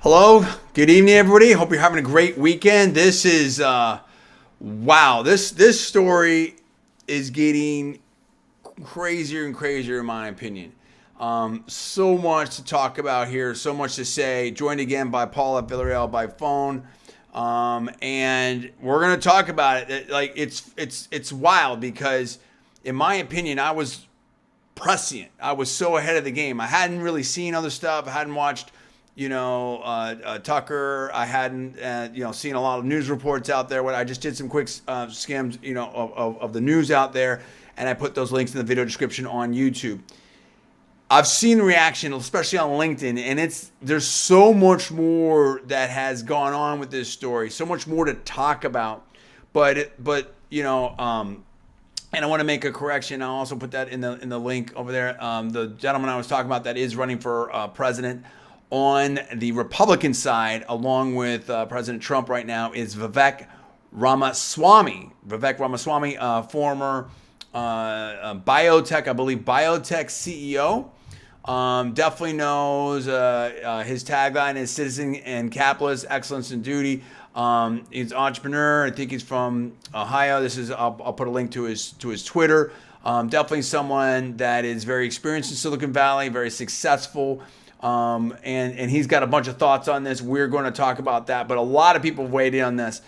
Hello, good evening, everybody. Hope you're having a great weekend. This is wow. This story is getting crazier and crazier, in my opinion. So much to talk about here, so much to say. Joined again by Paul at Villarreal by phone, and we're gonna talk about it. Like it's wild because, in my opinion, I was prescient. I was so ahead of the game. I hadn't really seen other stuff. I hadn't watched, Tucker. I hadn't, seen a lot of news reports out there. What I just did some quick skims, of the news out there, and I put those links in the video description on YouTube. I've seen the reaction, especially on LinkedIn, and there's so much more that has gone on with this story, so much more to talk about. And I want to make a correction. I'll also put that in the link over there. The gentleman I was talking about that is running for president on the Republican side, along with President Trump right now, is Vivek Ramaswamy. Former biotech CEO. Definitely knows his tagline is citizen and capitalist, excellence and duty. He's an entrepreneur. I think he's from Ohio. I'll put a link to his Twitter. Definitely someone that is very experienced in Silicon Valley, very successful. And he's got a bunch of thoughts on this. We're going to talk about that, but a lot of people weighed in on this.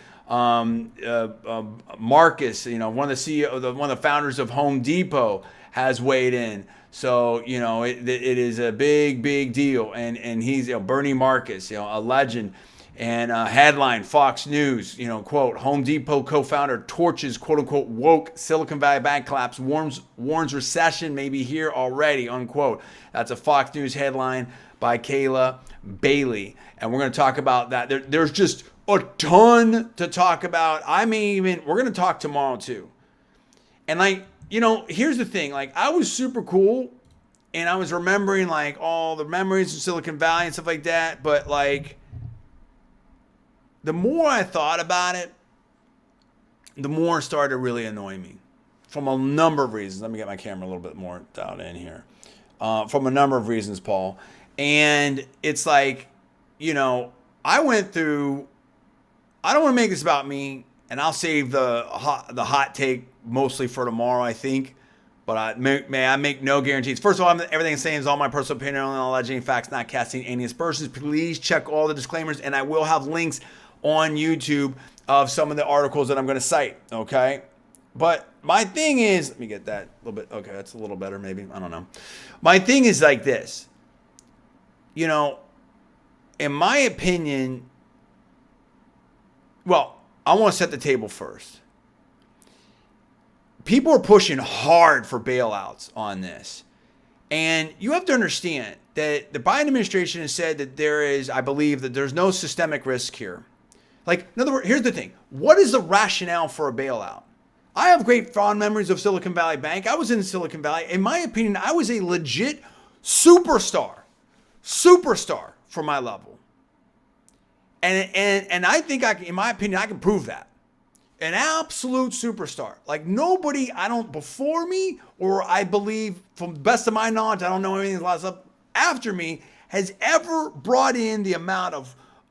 Marcus, one of the founders of Home Depot, has weighed in. So, it is a big deal. And he's, Bernie Marcus, a legend. And headline, Fox News, quote, Home Depot co-founder torches, quote unquote, woke Silicon Valley bank collapse, warns recession may be here already, unquote. That's a Fox News headline by Kayla Bailey. And we're going to talk about that. There's just a ton to talk about. We're going to talk tomorrow too. And here's the thing, I was super cool and I was remembering all the memories of Silicon Valley and stuff like that. But the more I thought about it, the more it started to really annoy me from a number of reasons. Let me get my camera a little bit more down in here. From a number of reasons, Paul. And it's I went through, I don't want to make this about me, and I'll save the hot take mostly for tomorrow, I think. But I make no guarantees. First of all, everything I'm saying is all my personal opinion, only alleging facts, not casting any aspersions. Please check all the disclaimers, and I will have links on YouTube of some of the articles that I'm going to cite, okay? But my thing is, let me get that a little bit. Okay, that's a little better maybe. I don't know. My thing is like this. In my opinion, well, I want to set the table first. People are pushing hard for bailouts on this. And you have to understand that the Biden administration has said that I believe that there's no systemic risk here. In other words, here's the thing. What is the rationale for a bailout? I have great fond memories of Silicon Valley Bank. I was in Silicon Valley. In my opinion, I was a legit superstar for my level. And I think in my opinion, I can prove that. An absolute superstar. Nobody, before me, or I believe, from the best of my knowledge, I don't know anything, a lot of stuff after me, has ever brought in the amount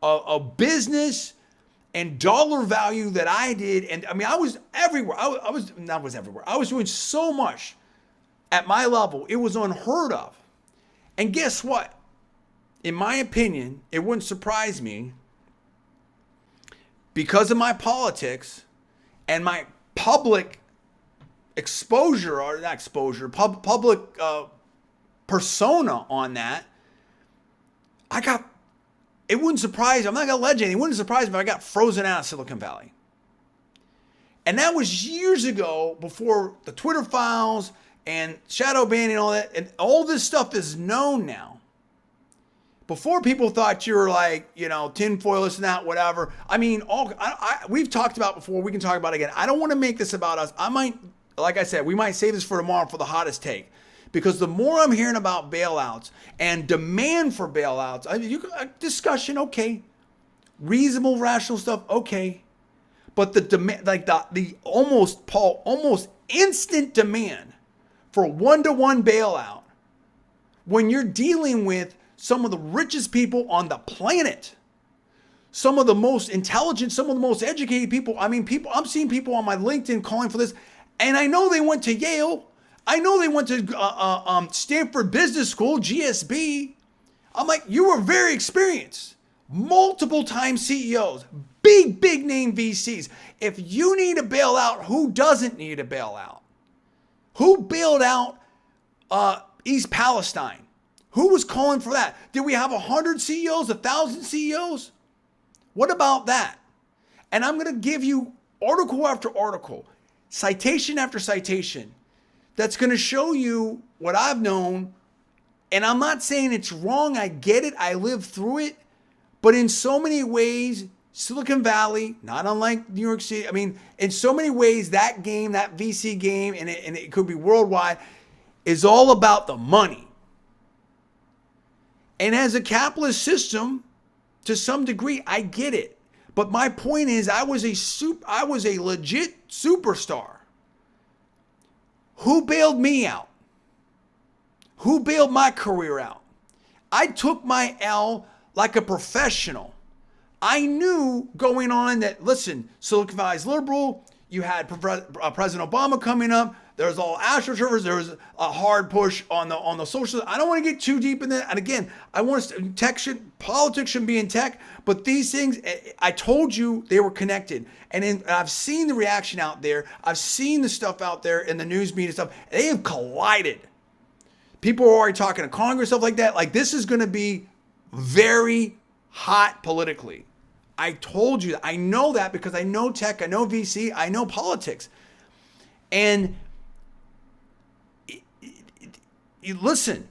of business and dollar value that I did. And I was everywhere. I was doing so much at my level. It was unheard of. And guess what? In my opinion, it wouldn't surprise me, because of my politics and my public exposure, or not exposure, public persona on that, it wouldn't surprise, I'm not going to allege anything, it wouldn't surprise me if I got frozen out of Silicon Valley. And that was years ago, before the Twitter files and shadow banning and all that, and all this stuff is known now. Before, people thought you were tinfoil, this and that, whatever. We've talked about before. We can talk about it again. I don't want to make this about us. Like I said, we might save this for tomorrow for the hottest take. Because the more I'm hearing about bailouts and demand for bailouts, discussion, okay. Reasonable, rational stuff, okay. But the demand, the almost instant demand for one-to-one bailout, when you're dealing with some of the richest people on the planet, some of the most intelligent, some of the most educated people. I mean, I'm seeing people on my LinkedIn calling for this, and I know they went to Yale. I know they went to Stanford Business School, GSB. I'm like, you were very experienced, multiple time CEOs, big name VCs. If you need a bailout, who doesn't need a bailout? Who bailed out East Palestine? Who was calling for that? Did we have 100 CEOs, 1,000 CEOs? What about that? And I'm going to give you article after article, citation after citation, that's going to show you what I've known. And I'm not saying it's wrong. I get it. I lived through it. But in so many ways, Silicon Valley, not unlike New York City, I mean, in so many ways, that game, that VC game, and it could be worldwide, is all about the money. And as a capitalist system, to some degree, I get it. But my point is, I was a legit superstar. Who bailed me out? Who bailed my career out? I took my L like a professional. I knew going on that, listen, Silicon Valley's liberal. You had President Obama coming up. There's all astroturfers. There was a hard push on the social. I don't want to get too deep in that. And again, I want to politics shouldn't be in tech, but these things, I told you they were connected. And I've seen the reaction out there. I've seen the stuff out there in the news media stuff. They have collided. People are already talking to Congress, stuff like that. Like, this is going to be very hot politically. I told you that. I know that because I know tech, I know VC, I know politics. And you listen,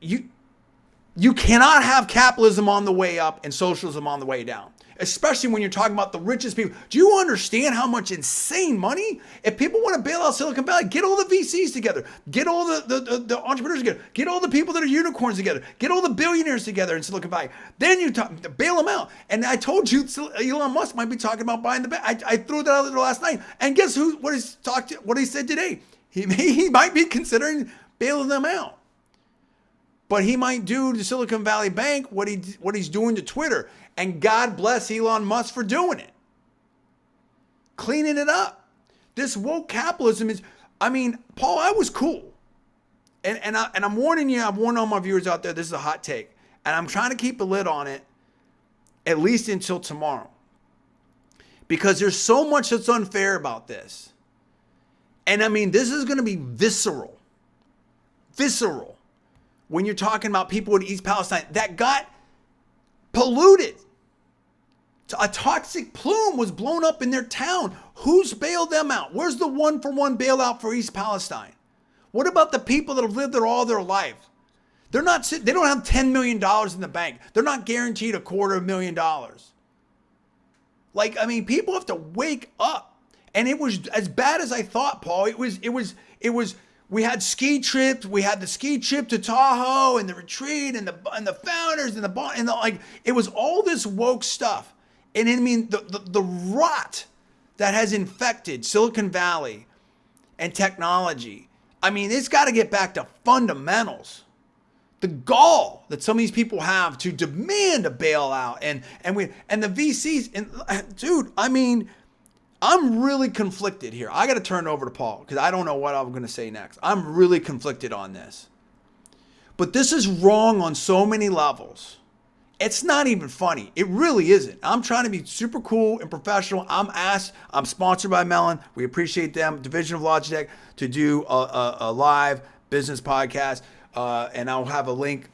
you cannot have capitalism on the way up and socialism on the way down, especially when you're talking about the richest people. Do you understand how much insane money? If people want to bail out Silicon Valley, get all the VCs together, get all the entrepreneurs together, get all the people that are unicorns together, get all the billionaires together in Silicon Valley. Then you bail them out. And I told you Elon Musk might be talking about buying the bank. I threw that out there last night. And guess what he said today? He might be considering bailing them out. But he might do to Silicon Valley Bank what he's doing to Twitter. And God bless Elon Musk for doing it. Cleaning it up. This woke capitalism is, I mean, Paul, I was cool. And I'm warning you, I've warned all my viewers out there, this is a hot take. And I'm trying to keep a lid on it, at least until tomorrow. Because there's so much that's unfair about this. And I mean, this is going to be visceral. Visceral. When you're talking about people in East Palestine that got polluted. A toxic plume was blown up in their town. Who's bailed them out? Where's the one-for-one bailout for East Palestine? What about the people that have lived there all their life? They don't have $10 million in the bank. They're not guaranteed $250,000. Like, I mean, people have to wake up. And it was as bad as I thought, Paul. It was. We had ski trips. We had the ski trip to Tahoe and the retreat and the founders and like it was all this woke stuff. And I mean the rot that has infected Silicon Valley and technology. I mean, it's got to get back to fundamentals. The gall that some of these people have to demand a bailout and the VCs and dude, I mean, I'm really conflicted here. I got to turn it over to Paul because I don't know what I'm going to say next. I'm really conflicted on this. But this is wrong on so many levels. It's not even funny. It really isn't. I'm trying to be super cool and professional. I'm sponsored by Mellon. We appreciate them, Division of Logitech, to do a live business podcast. And I'll have a link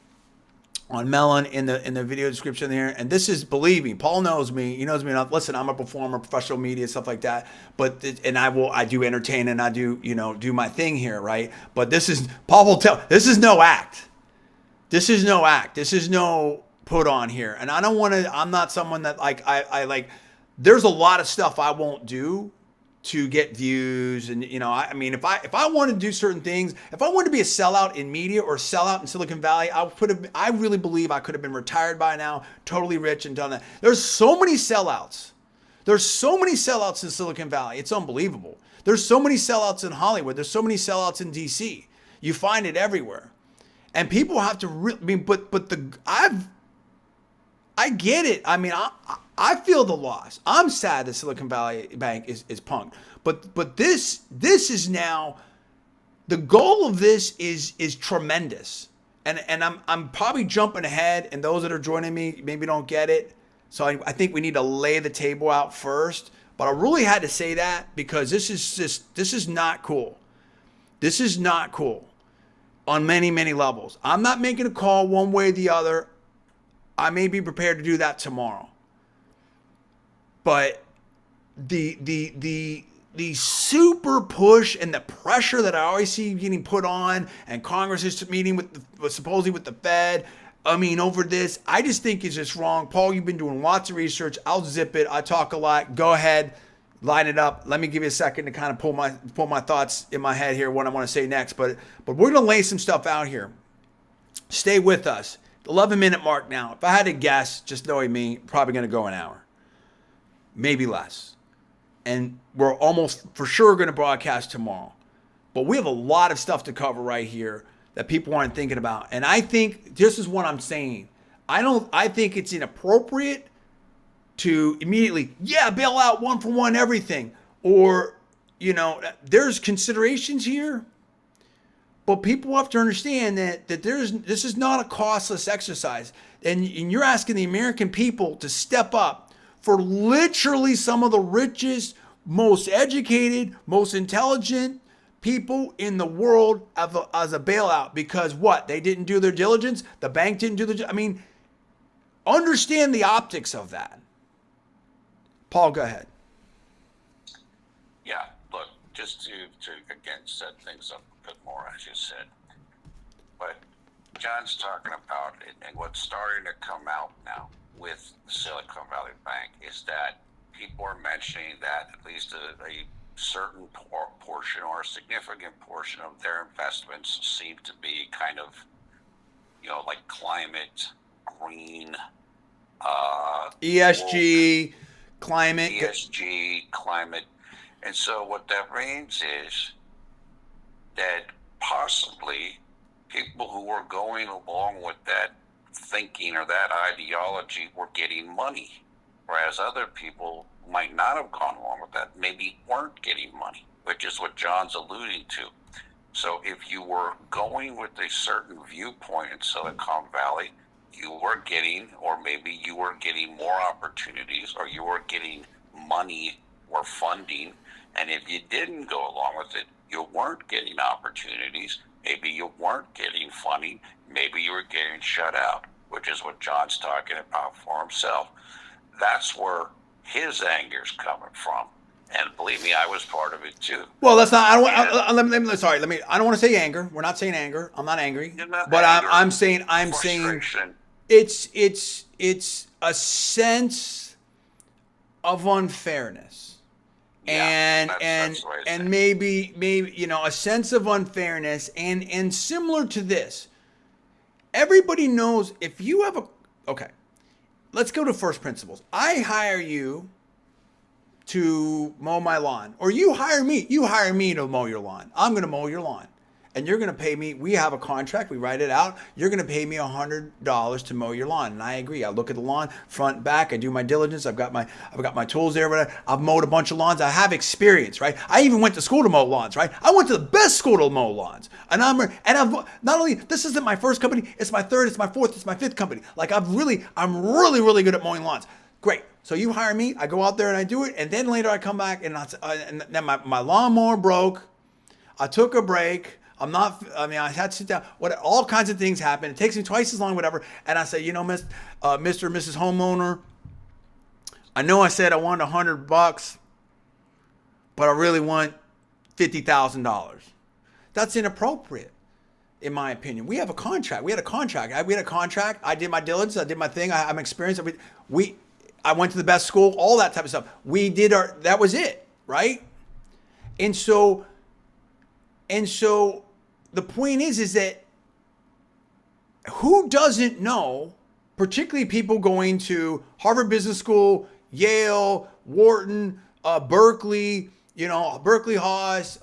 on Mellon in the video description there. And this is, believe me, Paul knows me. He knows me enough. Listen, I'm a performer, professional media, stuff like that. But I do entertain and I do my thing here, right? But Paul will tell, this is no act. This is no act. This is no put on here. And I'm not someone that I like, there's a lot of stuff I won't do to get views. And, I mean, if I wanted to do certain things, if I wanted to be a sellout in media or a sellout in Silicon Valley, I really believe I could have been retired by now, totally rich and done that. There's so many sellouts. There's so many sellouts in Silicon Valley. It's unbelievable. There's so many sellouts in Hollywood. There's so many sellouts in DC. You find it everywhere. And people have to I mean, but I get it. I mean, I feel the loss. I'm sad that Silicon Valley Bank is punked. But this is now, the goal of this is tremendous. And I'm probably jumping ahead, and those that are joining me maybe don't get it. So I think we need to lay the table out first. But I really had to say that because this is not cool. This is not cool on many, many levels. I'm not making a call one way or the other. I may be prepared to do that tomorrow. But the super push and the pressure that I always see getting put on, and Congress is meeting supposedly with the Fed, I mean, over this, I just think it's just wrong. Paul, you've been doing lots of research. I'll zip it. I talk a lot. Go ahead, line it up. Let me give you a second to kind of pull my thoughts in my head here, what I want to say next. But we're going to lay some stuff out here. Stay with us. 11-minute mark now. If I had to guess, just knowing me, probably going to go an hour. Maybe less. And we're almost for sure going to broadcast tomorrow. But we have a lot of stuff to cover right here that people aren't thinking about. And I think this is what I'm saying. I think it's inappropriate to immediately, bail out 1-for-1 everything. Or, there's considerations here. But people have to understand that this is not a costless exercise. And you're asking the American people to step up for literally some of the richest, most educated, most intelligent people in the world as a bailout. Because what? They didn't do their diligence? The bank didn't do I mean, understand the optics of that. Paul, go ahead. Yeah, look, just to again set things up a bit more, as you said. But John's talking about it, and what's starting to come out now with Silicon Valley Bank is that people are mentioning that at least a certain portion or a significant portion of their investments seem to be kind of, like climate, green, ESG, climate. ESG, climate. And so what that means is that possibly people who were going along with that thinking or that ideology were getting money, whereas other people might not have gone along with that, maybe weren't getting money, which is what John's alluding to. So if you were going with a certain viewpoint in Silicon Valley, you were getting, or maybe you were getting more opportunities, or you were getting money or funding. And if you didn't go along with it, you weren't getting opportunities, maybe you weren't getting funding, maybe you were getting shut out, which is what John's talking about for himself. That's where his anger's coming from. And believe me, I was part of it too. Well, that's not. I don't want to say anger. We're not saying anger. I'm not angry. But anger, I'm saying it's a sense of unfairness. Yeah, and maybe a sense of unfairness and similar to this. Everybody knows if you have okay. Let's go to first principles. I hire you to mow my lawn, or you hire me to mow your lawn. I'm going to mow your lawn, and you're going to pay me. We have a contract. We write it out. You're going to pay me $100 to mow your lawn. And I agree. I look at the lawn front, back. I do my diligence. I've got my tools there. But I've mowed a bunch of lawns. I have experience, right? I even went to school to mow lawns, right? I went to the best school to mow lawns. And I've not only, this isn't my first company. It's my third. It's my fourth. It's my fifth company. Like I'm really, really good at mowing lawns. Great. So you hire me, I go out there and I do it, and then later I come back and then my lawnmower broke. I took a break. I had to sit down. All kinds of things happen. It takes me twice as long, whatever. And I say, Mr. or Mrs. Homeowner, I know I said I wanted $100, but I really want $50,000. That's inappropriate, in my opinion. We have a contract. We had a contract. I did my diligence. I did my thing. I'm experienced. I went to the best school, all that type of stuff. That was it, right? And so the point is that who doesn't know, particularly people going to Harvard Business School, Yale, Wharton, Berkeley, Berkeley Haas,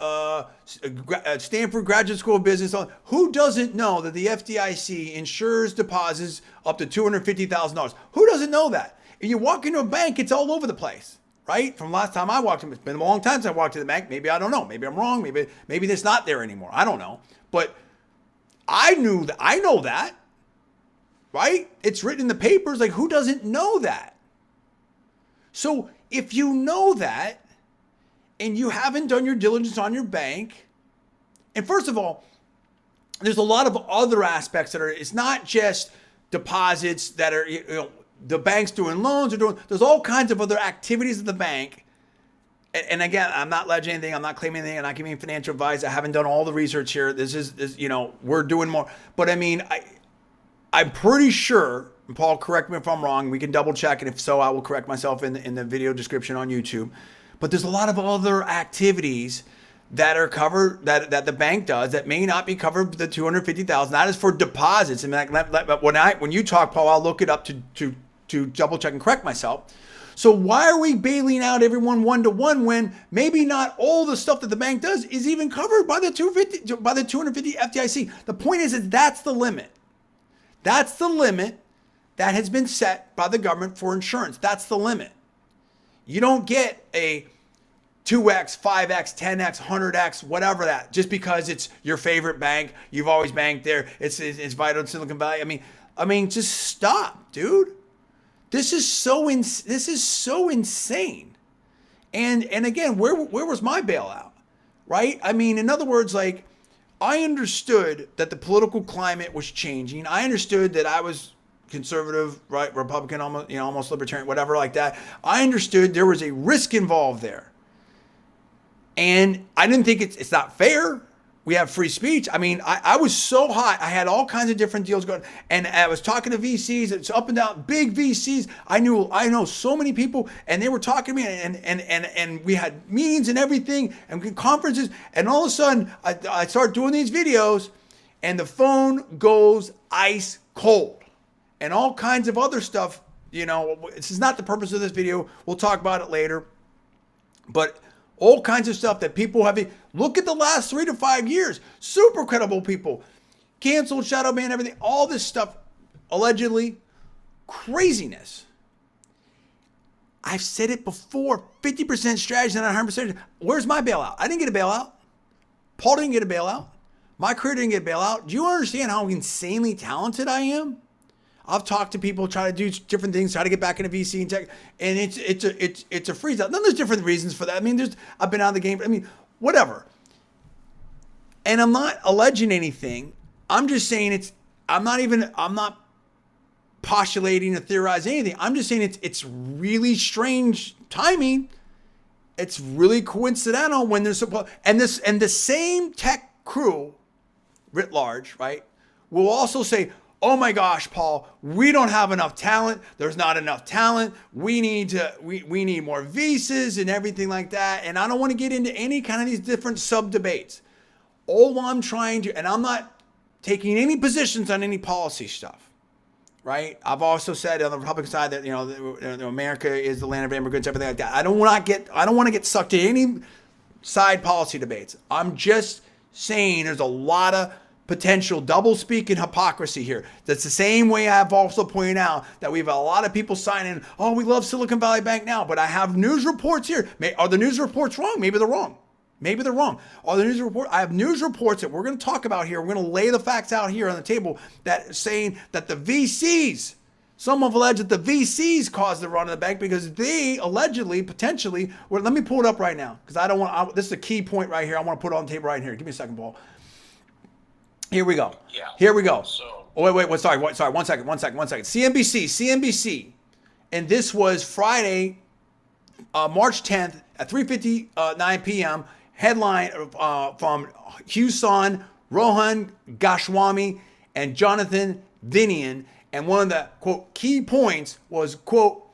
Stanford Graduate School of Business. Who doesn't know that the FDIC insures deposits up to $250,000? Who doesn't know that? And you walk into a bank, it's all over the place, right? From last time I walked in, it's been a long time since I walked to the bank. Maybe I don't know. Maybe I'm wrong. Maybe it's not there anymore. I don't know. But I know that, right? It's written in the papers. Like, who doesn't know that? So if you know that, and you haven't done your diligence on your bank, and first of all, there's a lot of other aspects it's not just deposits that are, the bank's doing loans, there's all kinds of other activities of the bank. And again, I'm not alleging anything, I'm not claiming anything, I'm not giving financial advice, I haven't done all the research here. This is we're doing more. But I mean, I'm pretty sure, and Paul, correct me if I'm wrong, we can double check, and if so, I will correct myself in the video description on YouTube. But there's a lot of other activities that are covered that the bank does that may not be covered with the $250,000. That is for deposits. And when you talk, Paul, I'll look it up to double check and correct myself. So why are we bailing out everyone one-to-one when maybe not all the stuff that the bank does is even covered by the 250 FDIC? The point is that's the limit. That's the limit that has been set by the government for insurance. That's the limit. You don't get a 2x, 5x, 10x, 100x, whatever that, just because it's your favorite bank. You've always banked there. It's vital in Silicon Valley. I mean, just stop, dude. This is so insane. And again, where was my bailout, right? I mean, in other words, like, I understood that the political climate was changing. I understood that I was conservative, right, Republican, almost libertarian, whatever like that. I understood there was a risk involved there. And I didn't think it's not fair. We have free speech. I mean, I was so hot. I had all kinds of different deals going. And I was talking to VCs. It's up and down, big VCs. I know so many people, and they were talking to me, and we had meetings and everything, and conferences. And all of a sudden, I start doing these videos, and the phone goes ice cold. And all kinds of other stuff, this is not the purpose of this video. We'll talk about it later. But all kinds of stuff that people have. Look at the last 3 to 5 years. Super credible people. Canceled, shadow ban, everything. All this stuff, allegedly. Craziness. I've said it before. 50% strategy, not 100%. Where's my bailout? I didn't get a bailout. Paul didn't get a bailout. My career didn't get a bailout. Do you understand how insanely talented I am? I've talked to people, try to do different things, try to get back into VC and tech, and it's a freeze out. Then there's different reasons for that. I mean, I've been out of the game. I mean, whatever. And I'm not alleging anything. I'm just saying I'm not postulating or theorizing anything. I'm just saying it's really strange timing. It's really coincidental when there's and the same tech crew, writ large, right, will also say, oh my gosh, Paul, we don't have enough talent. There's not enough talent. We need more visas and everything like that. And I don't want to get into any kind of these different sub debates. All I'm trying to, and I'm not taking any positions on any policy stuff, right? I've also said on the Republican side that, America is the land of immigrants, everything like that. I don't want to get sucked into any side policy debates. I'm just saying there's a lot of potential doublespeak and hypocrisy here. That's the same way I've also pointed out that we have a lot of people signing, oh, we love Silicon Valley Bank now, but I have news reports here. Are the news reports wrong? Maybe they're wrong. Are the news reports? I have news reports that we're going to talk about here. We're going to lay the facts out here on the table that saying that the VCs, some have alleged that the VCs caused the run of the bank because they allegedly, potentially, let me pull it up right now because I don't want, this is a key point right here. I want to put it on the table right here. Give me a second, Paul. Here we go. Yeah. Here we go. So, wait. Sorry. One second. CNBC. And this was Friday, March 10th at 3:59 p.m. Headline from Husan, Rohan Goswami, and Jonathan Vinian. And one of the, quote, key points was, quote,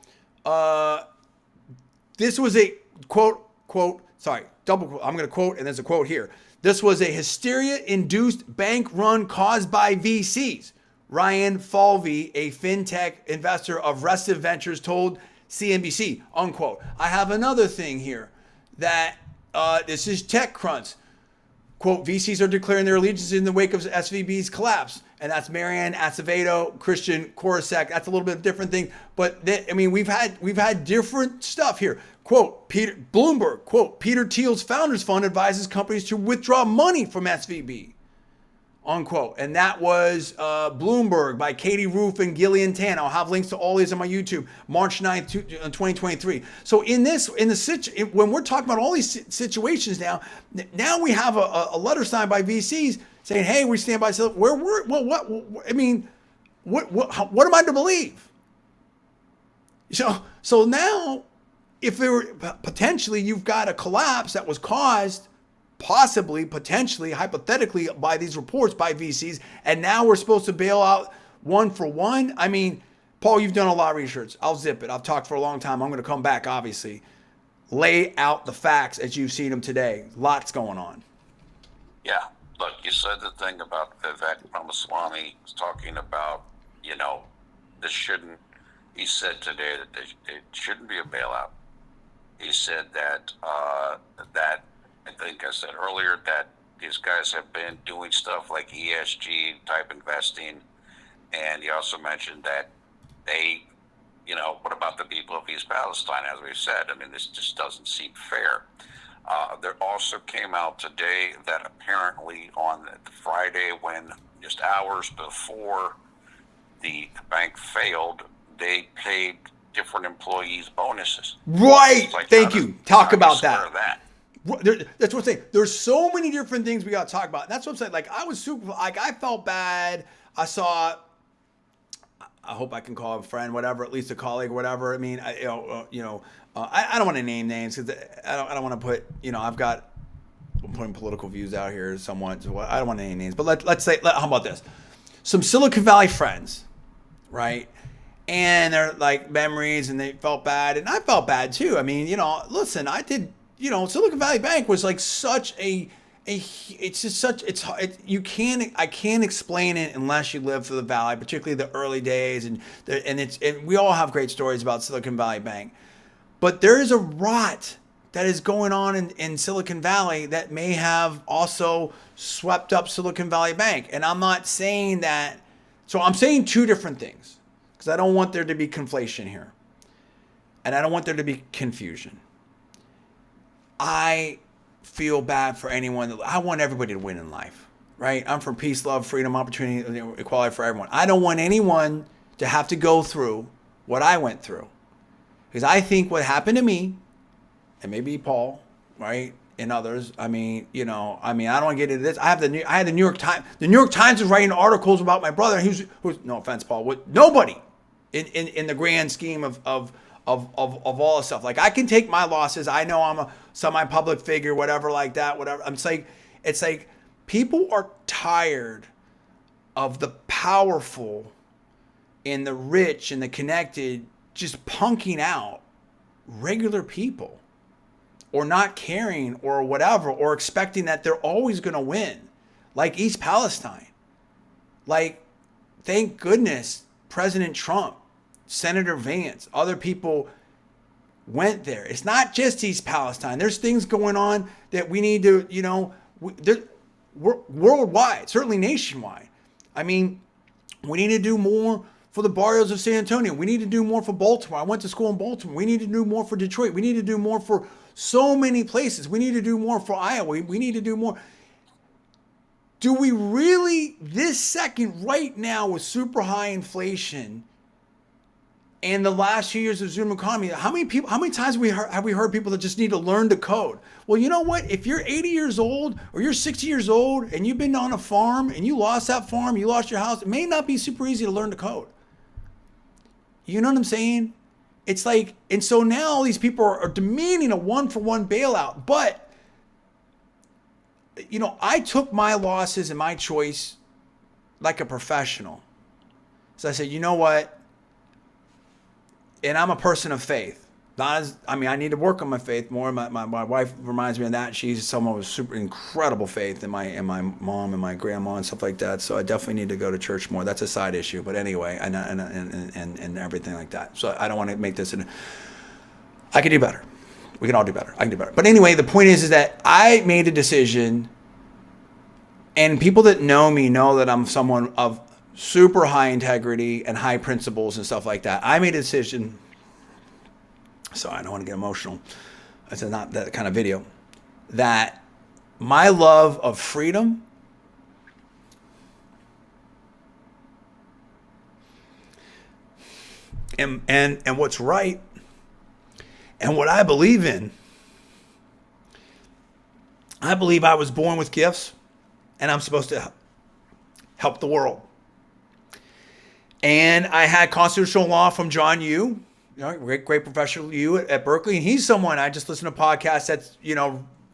this was a, quote, sorry, double quote. I'm going to quote, and there's a quote here. This was a hysteria-induced bank run caused by VCs. Ryan Falvey, a fintech investor of Restive Ventures, told CNBC, unquote. I have another thing here that This is TechCrunch. Quote, VCs are declaring their allegiance in the wake of SVB's collapse. And that's Marianne Acevedo, Christian Korosek. That's a little bit of a different thing. But we've had different stuff here. Quote, Bloomberg, quote, Peter Thiel's Founders Fund advises companies to withdraw money from SVB. Unquote. And that was Bloomberg by Katie Roof and Gillian Tan. I'll have links to all these on my YouTube, March 9th, 2023. So when we're talking about all these situations now we have a letter signed by VCs saying, hey, we stand by. What am I to believe? So now, if there were potentially, you've got a collapse that was caused possibly, potentially, hypothetically, by these reports by VCs, and now we're supposed to bail out one for one. I mean, Paul, you've done a lot of research. I'll zip it. I've talked for a long time. I'm going to come back, obviously. Lay out the facts as you've seen them today. Lots going on. Yeah. Look, you said the thing about Vivek Ramaswamy talking about, this shouldn't, he said today that it shouldn't be a bailout. He said that, I think I said earlier that these guys have been doing stuff like ESG type investing. And he also mentioned that they, what about the people of East Palestine, as we've said? I mean, this just doesn't seem fair. There also came out today that apparently on Friday, when just hours before the bank failed, they paid different employees bonuses. Right. Like, thank you. Talk about that. That's what I'm saying. There's so many different things we got to talk about. And that's what I'm saying. Like, I felt bad. I hope I can call him a friend, whatever, at least a colleague, whatever. I mean, I don't want to name names because I don't want to put, I'm putting political views out here somewhat. So I don't want to name names, but let's say, how about this? Some Silicon Valley friends, right? And they're like memories, and they felt bad, and I felt bad too. I mean, listen, I did. Silicon Valley Bank was like such I can't explain it unless you live through the Valley, particularly the early days, and we all have great stories about Silicon Valley Bank. But there is a rot that is going on in Silicon Valley that may have also swept up Silicon Valley Bank. And I'm not saying that, so I'm saying two different things because I don't want there to be conflation here. And I don't want there to be confusion. I feel bad for anyone. I want everybody to win in life, right? I'm for peace, love, freedom, opportunity, equality for everyone. I don't want anyone to have to go through what I went through. Because I think what happened to me, and maybe Paul, right, and others, I don't want to get into this. I had the New York Times. The New York Times was writing articles about my brother, who's no offense, Paul, nobody in the grand scheme of all this stuff. Like, I can take my losses. I know I'm a semi-public figure, whatever, like that, whatever. It's like people are tired of the powerful and the rich and the connected just punking out regular people or not caring or whatever, or expecting that they're always going to win. Like East Palestine. Like, thank goodness President Trump, Senator Vance, other people went there. It's not just East Palestine. There's things going on that we need to, worldwide, certainly nationwide. I mean, we need to do more for the barrios of San Antonio. We need to do more for Baltimore. I went to school in Baltimore. We need to do more for Detroit. We need to do more for so many places. We need to do more for Iowa. We need to do more. Do we really, this second, right now, with super high inflation and the last few years of Zoom economy, how many times have we heard people that just need to learn to code? Well, you know what? If you're 80 years old or you're 60 years old and you've been on a farm and you lost that farm, you lost your house, it may not be super easy to learn to code. You know what I'm saying? It's like, and so now all these people are demanding a one-for-one bailout. But, I took my losses and my choice like a professional. So I said, you know what? And I'm a person of faith. I need to work on my faith more. My wife reminds me of that. She's someone with super incredible faith in my mom and my grandma and stuff like that. So I definitely need to go to church more. That's a side issue, but anyway, and everything like that. So I don't want to make this I could do better. We can all do better. I can do better. But anyway, the point is that I made a decision, and people that know me know that I'm someone of super high integrity and high principles and stuff like that. I made a decision. Sorry, I don't want to get emotional. It's not that kind of video. That my love of freedom and what's right and what I believe in. I believe I was born with gifts and I'm supposed to help the world. And I had constitutional law from John Yoo, great professor Yoo at Berkeley. And he's someone, I just listened to podcasts that's,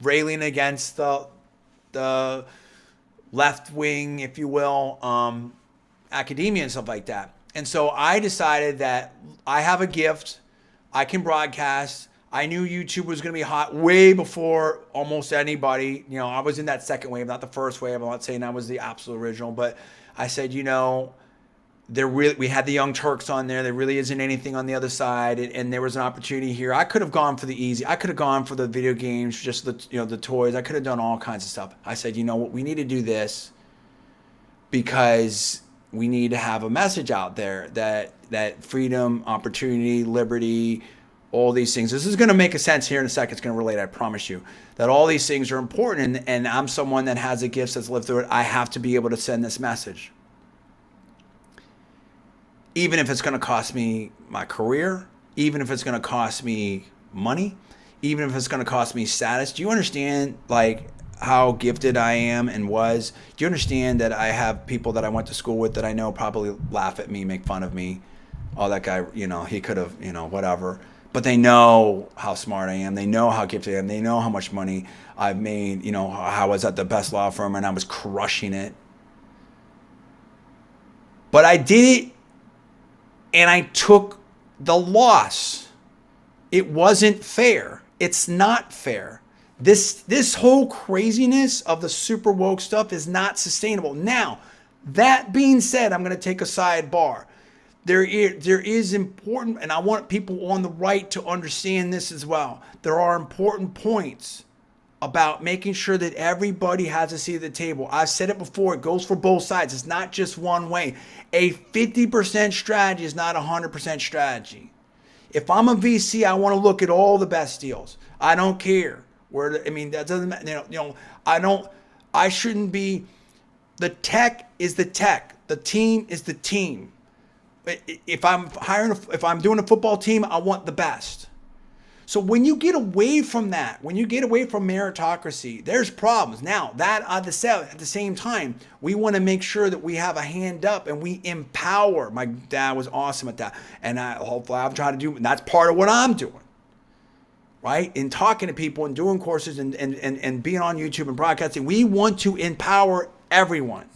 railing against the left wing, if you will, academia and stuff like that. And so I decided that I have a gift. I can broadcast. I knew YouTube was going to be hot way before almost anybody. I was in that second wave, not the first wave. I'm not saying I was the absolute original, but I said, we had the Young Turks on there. There really isn't anything on the other side, and there was an opportunity here. I could have gone for the easy. I could have gone for the video games, just the toys. I could have done all kinds of stuff. I said, what, we need to do this because we need to have a message out there that freedom, opportunity, liberty, all these things. This is going to make a sense here in a second. It's going to relate, I promise you, that all these things are important. And I'm someone that has a gift that's lived through it. I have to be able to send this message. Even if it's going to cost me my career, even if it's going to cost me money, even if it's going to cost me status. Do you understand how gifted I am and was? Do you understand that I have people that I went to school with that I know probably laugh at me, make fun of me? Oh, that guy, he could have, whatever. But they know how smart I am. They know how gifted I am. They know how much money I've made, how I was at the best law firm and I was crushing it. But I did it and I took the loss. It wasn't fair. It's not fair. This whole craziness of the super woke stuff is not sustainable. Now, that being said, I'm going to take a sidebar. There is important, and I want people on the right to understand this as well. There are important points about making sure that everybody has a seat at the table. I've said it before, it goes for both sides. It's not just one way. A 50% strategy is not a 100% strategy. If I'm a VC, I want to look at all the best deals. I don't care. That doesn't matter. I shouldn't be, the tech is the tech. The team is the team. If I'm doing a football team, I want the best. So when you get away from that, when you get away from meritocracy, there's problems. Now, that at the same time, we want to make sure that we have a hand up and we empower. My dad was awesome at that. And hopefully I'm trying to do, and that's part of what I'm doing. Right? In talking to people and doing courses and being on YouTube and broadcasting, we want to empower everyone.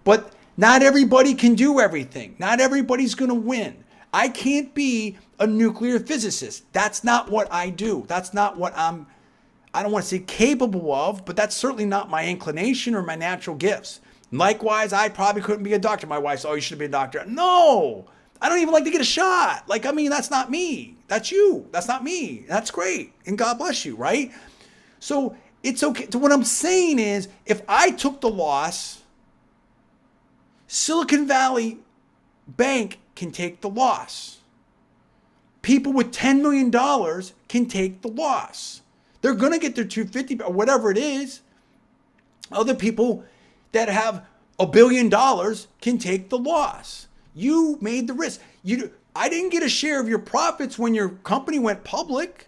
But not everybody can do everything. Not everybody's going to win. I can't be a nuclear physicist. That's not what I do. That's not what I don't want to say capable of, but that's certainly not my inclination or my natural gifts. Likewise, I probably couldn't be a doctor. My wife said, oh, you should be a doctor. No, I don't even like to get a shot. That's not me. That's you. That's not me. That's great. And God bless you, right? So it's okay. So what I'm saying is, if I took the loss, Silicon Valley Bank can take the loss. People with $10 million can take the loss. They're going to get their 250 or whatever it is. Other people that have $1 billion can take the loss. You made the risk. I didn't get a share of your profits when your company went public.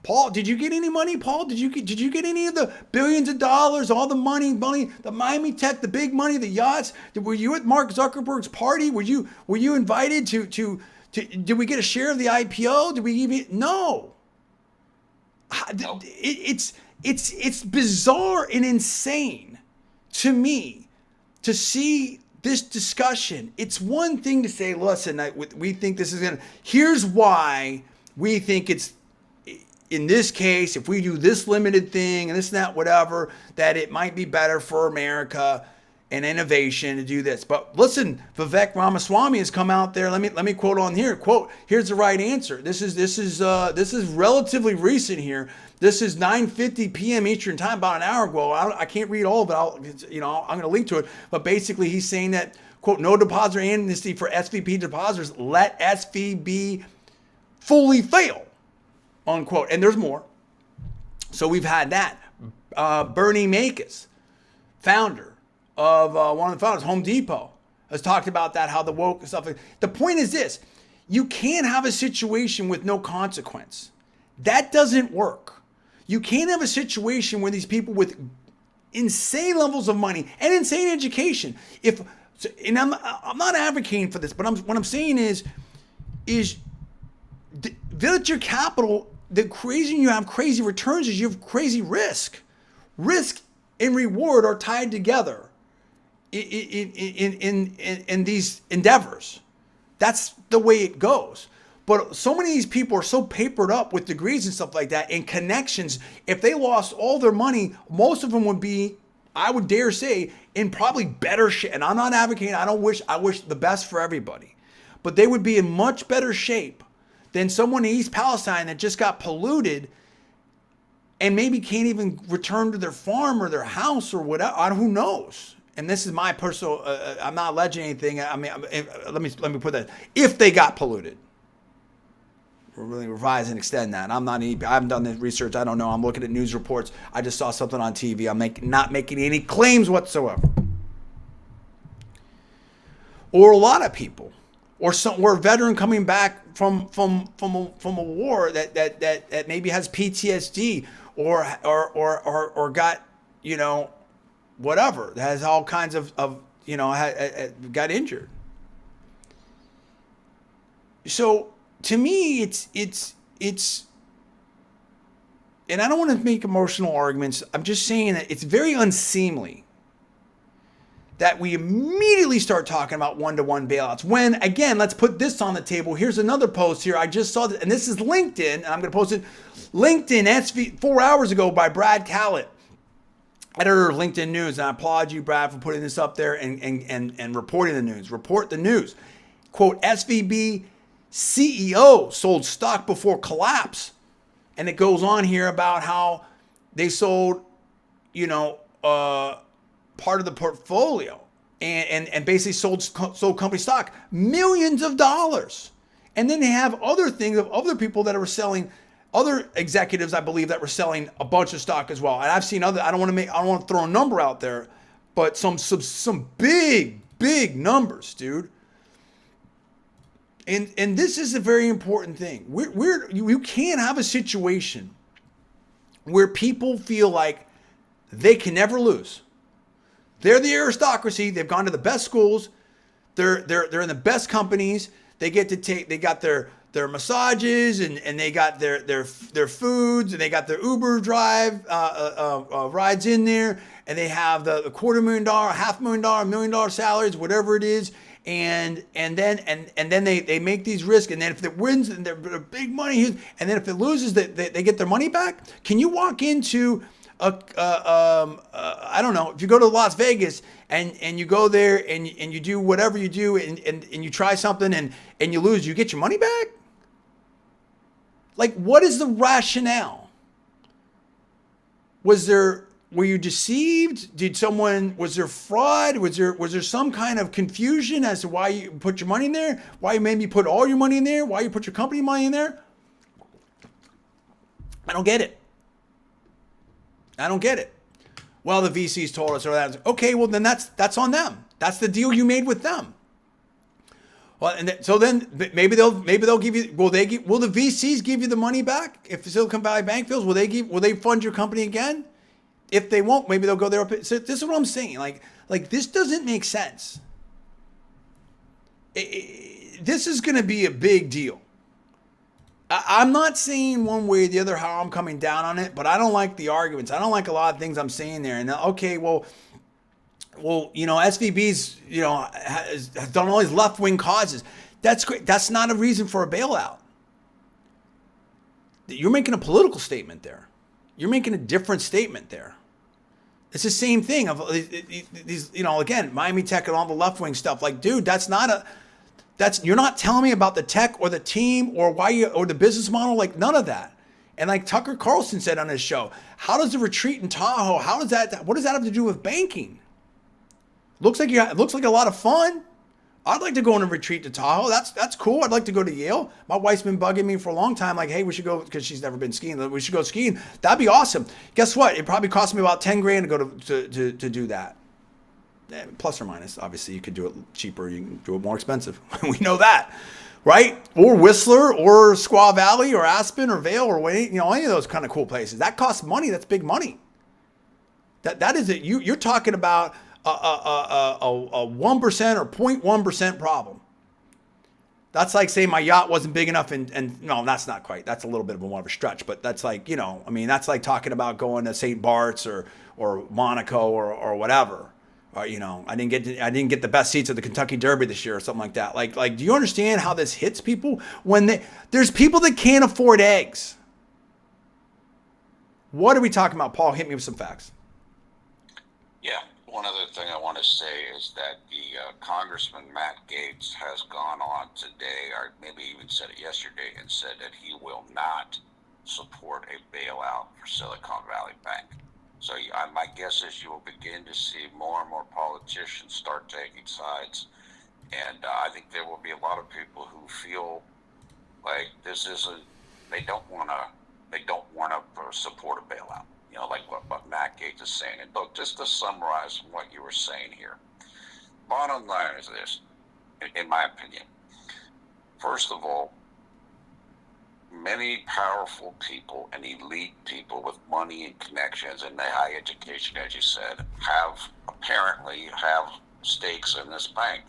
Paul, did you get any money, Paul? Did you get any of the billions of dollars, all the money, the Miami Tech, the big money, the yachts? Were you at Mark Zuckerberg's party? Were you invited to did we get a share of the IPO? Did we even? No. It's bizarre and insane to me to see this discussion. It's one thing to say, listen, we think this is going to, here's why we think it's, in this case, if we do this limited thing and this and that, whatever, that it might be better for America. and innovation to do this. But listen, Vivek Ramaswamy has come out there. Let me quote on here. Quote, here's the right answer. This is relatively recent here. This is 9:50 p.m. Eastern time, about an hour ago. I can't read all of it. I'm going to link to it. But basically, he's saying that, quote, no depositor amnesty for SVB depositors. Let SVB fully fail, unquote. And there's more. So we've had that. Bernie Makus, founder of one of the founders, Home Depot, has talked about that, how the woke and stuff. The point is this: you can't have a situation with no consequence. That doesn't work. You can't have a situation where these people with insane levels of money and insane education, and I'm not advocating for this, but what I'm saying is venture capital. The crazy you have crazy returns is you have crazy risk. Risk and reward are tied together in these endeavors. That's the way it goes. But so many of these people are so papered up with degrees and stuff like that and connections. If they lost all their money, most of them would be, I would dare say, in probably better shape. And I'm not advocating, I wish the best for everybody. But they would be in much better shape than someone in East Palestine that just got polluted and maybe can't even return to their farm or their house or whatever. Who knows? And this is my personal, I'm not alleging anything. I mean, let me put that. If they got polluted. We're really revise and extend that. I haven't done the research. I don't know. I'm looking at news reports. I just saw something on TV. I'm not making any claims whatsoever. Or a lot of people, or a veteran coming back from a war that maybe has PTSD or got, whatever, that has all kinds of got injured. So to me, it's, and I don't want to make emotional arguments. I'm just saying that it's very unseemly that we immediately start talking about one-to-one bailouts. When, again, let's put this on the table. Here's another post here. I just saw that, and this is LinkedIn, and I'm going to post it. LinkedIn 4 hours ago by Brad Callett, editor of LinkedIn News. And I applaud you, Brad, for putting this up there and reporting the news. Report the news. Quote, SVB CEO sold stock before collapse. And it goes on here about how they sold, part of the portfolio and basically sold company stock, millions of dollars. And then they have other things of other people that were selling, other executives, I believe, that were selling a bunch of stock as well. And I've seen I don't want to throw a number out there, but some big numbers, dude. And this is a very important thing. You can't have a situation where people feel like they can never lose. They're the aristocracy. They've gone to the best schools. They're in the best companies. They got their massages and they got their foods and they got their Uber drive rides in there, and they have the $250,000, $500,000, $1 million salaries, whatever it is. And then they make these risks, and then if it wins, and they're big money, and then if it loses, they get their money back. Can you walk into I don't know, if you go to Las Vegas and you go there and you do whatever you do and you try something and you lose, you get your money back? Like, what is the rationale? Were you deceived? Was there fraud? Was there some kind of confusion as to why you put your money in there? Why you maybe put all your money in there? Why you put your company money in there? I don't get it. Well, the VCs told us or that. Okay, well then that's on them. That's the deal you made with them. Well, so then maybe they'll give you. Will the VCs give you the money back if Silicon Valley Bank fails? Will they fund your company again? If they won't, maybe they'll go there. So this is what I'm saying. Like this doesn't make sense. This is going to be a big deal. I'm not saying one way or the other how I'm coming down on it, but I don't like the arguments. I don't like a lot of things I'm saying there. And okay, well, SVB's, has done all these left-wing causes. That's great. That's not a reason for a bailout. You're making a political statement there. You're making a different statement there. It's the same thing of these, again, Miami Tech and all the left wing stuff. Like, dude, you're not telling me about the tech or the team or or the business model, like none of that. And like Tucker Carlson said on his show, how does the retreat in Tahoe, what does that have to do with banking? It looks like a lot of fun. I'd like to go on a retreat to Tahoe. That's cool. I'd like to go to Yale. My wife's been bugging me for a long time, like, hey, we should go, because she's never been skiing. We should go skiing. That'd be awesome. Guess what? It probably cost me about 10 grand to go to do that. Plus or minus. Obviously, you could do it cheaper. You can do it more expensive. We know that, right? Or Whistler, or Squaw Valley, or Aspen, or Vail, or any of those kind of cool places. That costs money. That's big money. That is it. You're talking about a 1% or 0.1% problem. That's like saying my yacht wasn't big enough, and no, that's not quite. That's a little bit of more of a stretch, but that's like, that's like talking about going to St. Bart's or Monaco or whatever. Or, I didn't get the best seats at the Kentucky Derby this year or something like that. Like, do you understand how this hits people when there's people that can't afford eggs? What are we talking about, Paul? Hit me with some facts. Yeah. One other thing I want to say is that the Congressman Matt Gaetz has gone on today, or maybe even said it yesterday, and said that he will not support a bailout for Silicon Valley Bank. So my guess is you will begin to see more and more politicians start taking sides, and I think there will be a lot of people who feel like they don't want to support a bailout. Like what Matt Gaetz is saying. And look, just to summarize what you were saying here, bottom line is this, in my opinion. First of all, many powerful people and elite people with money and connections and the high education, as you said, apparently have stakes in this bank.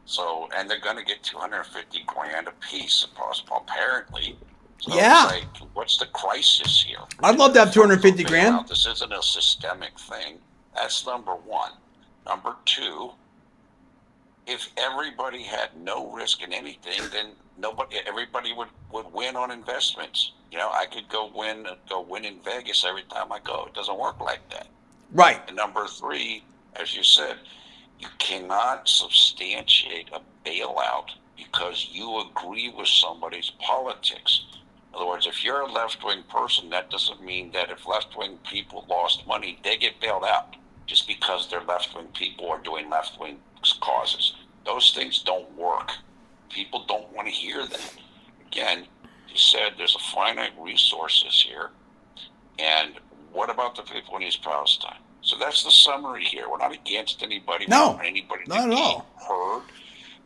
So, and they're going to get 250 grand a piece, apparently. So yeah. Like, what's the crisis here? I'd love to have 250 grand. This isn't a systemic thing. That's number one. Number two, if everybody had no risk in anything, then everybody would win on investments. I could go win in Vegas every time I go. It doesn't work like that. Right. And number three, as you said, you cannot substantiate a bailout because you agree with somebody's politics. In other words, if you're a left-wing person, that doesn't mean that if left-wing people lost money, they get bailed out just because they're left-wing people or doing left-wing causes. Those things don't work. People don't want to hear that. Again, you said there's a finite resources here, and what about the people in East Palestine? So that's the summary here. We're not against anybody. No, we don't want anybody not to at be all. heard.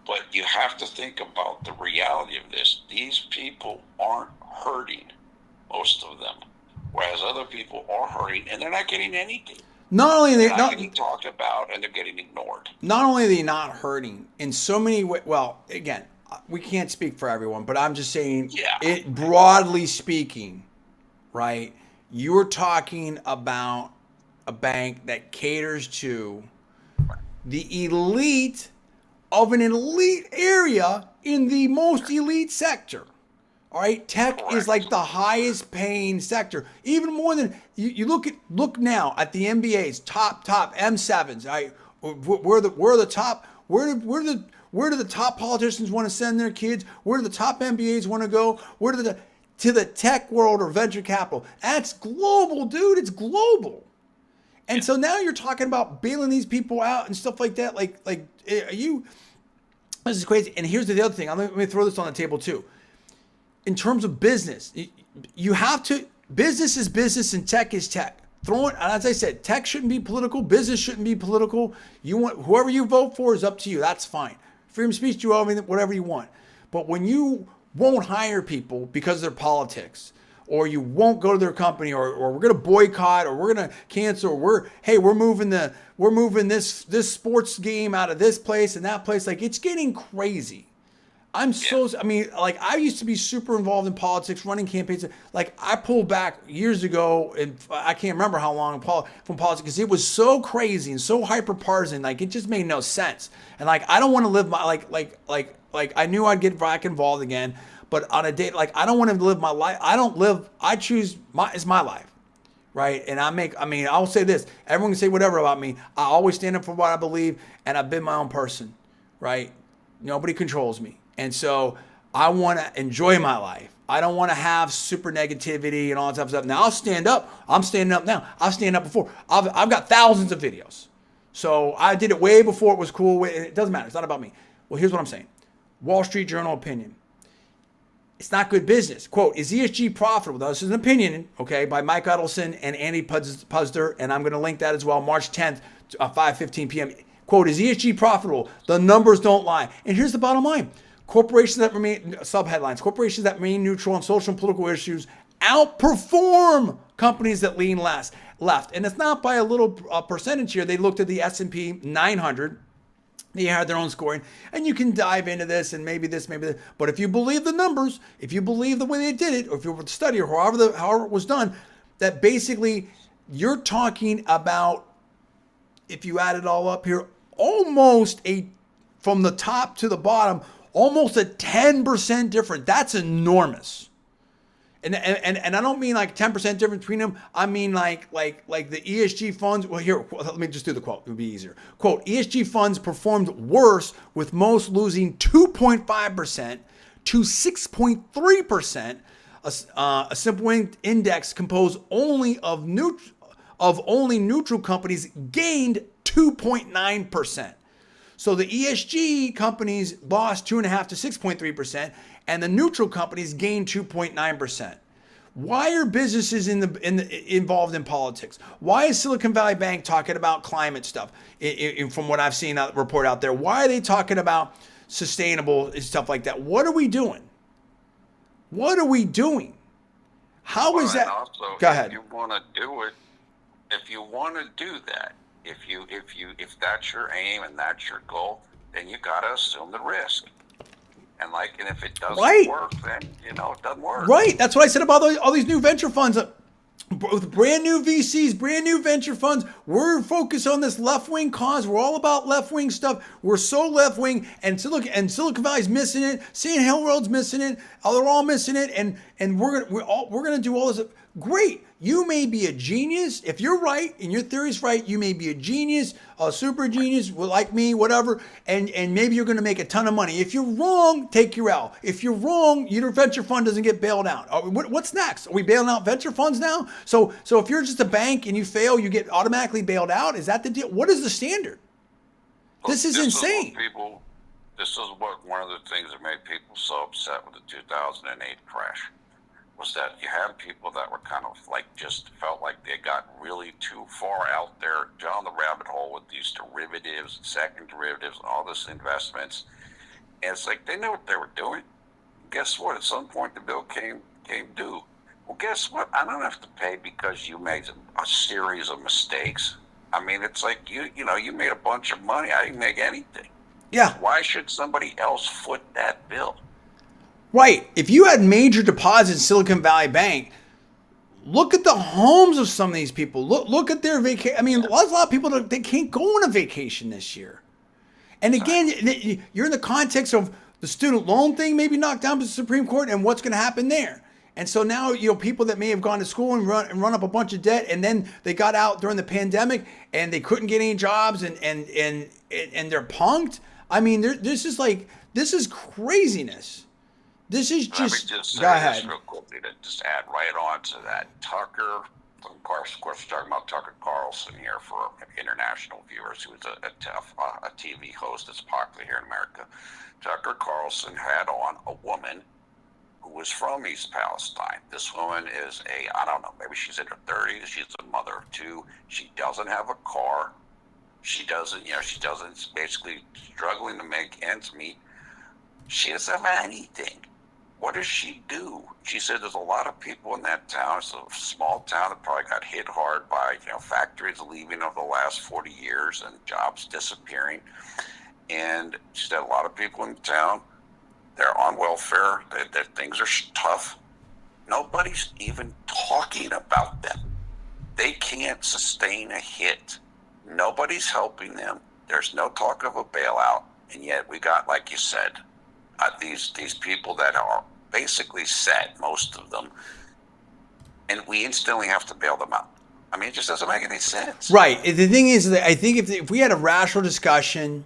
But you have to think about the reality of this. These people aren't hurting, most of them, whereas other people are hurting, and they're not getting anything. Not only they're not getting talked about, and they're getting ignored. Not only are they not hurting in so many ways. Well, again, we can't speak for everyone, but I'm just saying, it broadly speaking, right? You're talking about a bank that caters to the elite of an elite area in the most elite sector. All right, tech is like the highest paying sector, even more than you look now at the NBA's top M7s. Right, where the top where do the top politicians want to send their kids? Where do the top MBAs want to go? Where do to the tech world or venture capital? That's global, dude. It's global. And so now you're talking about bailing these people out and stuff like that. Like, are you? This is crazy. And here's the other thing. Let me throw this on the table too. In terms of business, you have to. Business is business, and tech is tech. As I said, tech shouldn't be political. Business shouldn't be political. You want whoever you vote for is up to you. That's fine. Freedom of speech, do whatever you want. But when you won't hire people because of their politics, or you won't go to their company, or we're going to boycott, or we're going to cancel, or we're moving this sports game out of this place and that place. Like, it's getting crazy. I used to be super involved in politics, running campaigns. Like, I pulled back years ago, and I can't remember how long from politics, because it was so crazy and so hyper partisan. Like, it just made no sense. And like, I don't want to live my like I knew I'd get back involved again. But on a day, like, I don't want to live my life. I choose it's my life, right? And I'll say this. Everyone can say whatever about me. I always stand up for what I believe, and I've been my own person, right? Nobody controls me. And so I want to enjoy my life. I don't want to have super negativity and all that type of stuff. Now I'll stand up. I'm standing up now. I've stand up before. I've got thousands of videos. So I did it way before it was cool. It doesn't matter. It's not about me. Well, here's what I'm saying. Wall Street Journal opinion. It's not good business. Quote, is ESG profitable? Now, this is an opinion, okay, by Mike Udelson and Andy Puzder, and I'm going to link that as well, March 10th, 5:15 p.m. Quote, is ESG profitable? The numbers don't lie. And here's the bottom line. Corporations that remain, subheadlines, corporations that remain neutral on social and political issues outperform companies that lean left. And it's not by a little percentage here. They looked at the S&P 900. They had their own scoring, and you can dive into this and maybe this, maybe that. But if you believe the numbers, if you believe the way they did it, or if you were to study or however it was done, that basically you're talking about, if you add it all up here, almost from the top to the bottom, almost a 10% difference. That's enormous. And I don't mean like 10% difference between them. I mean like the ESG funds. Well, here, let me just do the quote. It would be easier. Quote, ESG funds performed worse, with most losing 2.5% to 6.3%. A simple index composed only of neutral companies gained 2.9%. So the ESG companies lost 2.5 to 6.3%, and the neutral companies gained 2.9%. Why are businesses involved in politics? Why is Silicon Valley Bank talking about climate stuff? From what I've seen report out there, why are they talking about sustainable stuff like that? What are we doing? What are we doing? How is that? Also, go ahead. If you want to do it, if you want to do that, if that's your aim and that's your goal, then you got to assume the risk. And if it doesn't work, then it doesn't work. Right. That's what I said about all these new venture funds. With brand new VCs, brand new venture funds, we're focused on this left-wing cause. We're all about left-wing stuff. We're so left-wing, and Silicon Valley's missing it. Sand Hill Road's missing it. They're all missing it, and we're gonna do all this. Great. You may be a genius. If you're right and your theory's right, you may be a genius, a super genius, like me, whatever, and maybe you're going to make a ton of money. If you're wrong, take your L. If you're wrong, your venture fund doesn't get bailed out. What's next? Are we bailing out venture funds now? So if you're just a bank and you fail, you get automatically bailed out? Is that the deal? What is the standard? This is insane. This is what one of the things that made people so upset with the 2008 crash. Was that you had people that were kind of just felt like they got really too far out there down the rabbit hole with these derivatives, second derivatives, and all this investments. And it's like they knew what they were doing. Guess what? At some point the bill came due. Well, guess what? I don't have to pay because you made a series of mistakes. I mean, it's like you made a bunch of money. I didn't make anything. Yeah. Why should somebody else foot that bill? Right. If you had major deposits in Silicon Valley Bank, look at the homes of some of these people. Look at their vacation. I mean, a lot of people, they can't go on a vacation this year. And again, you're in the context of the student loan thing maybe knocked down to the Supreme Court and what's going to happen there. And so now, people that may have gone to school and run up a bunch of debt, and then they got out during the pandemic and they couldn't get any jobs and they're punked. I mean, this is craziness. This is just. Let me just say go ahead. This real quickly to just add right on to that. Tucker, of course, we're talking about Tucker Carlson here for international viewers, who is a TV host that's popular here in America. Tucker Carlson had on a woman who was from East Palestine. This woman is I don't know, maybe she's in her 30s. She's a mother of two. She doesn't have a car. She's basically struggling to make ends meet. She doesn't have anything. What does she do? She said there's a lot of people in that town. It's a small town that probably got hit hard by factories leaving over the last 40 years and jobs disappearing. And she said a lot of people in the town, they're on welfare. Their things are tough. Nobody's even talking about them. They can't sustain a hit. Nobody's helping them. There's no talk of a bailout. And yet we got, like you said, these people that are basically set, most of them, and we instantly have to bail them out. I mean, it just doesn't make any sense. Right. The thing is that I think if we had a rational discussion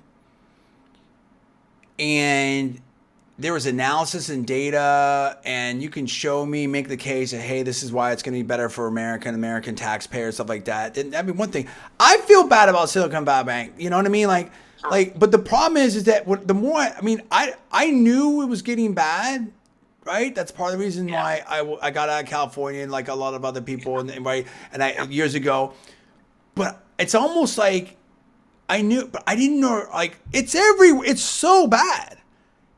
and there was analysis and data and you can show me, make the case that, hey, this is why it's going to be better for American taxpayers, stuff like that, then that'd be one thing. I feel bad about Silicon Valley Bank. You know what I mean? But the problem is that the more, I knew it was getting bad, right? That's part of the reason why I got out of California and like a lot of other people years ago. But it's almost like I knew, but I didn't know, like it's so bad.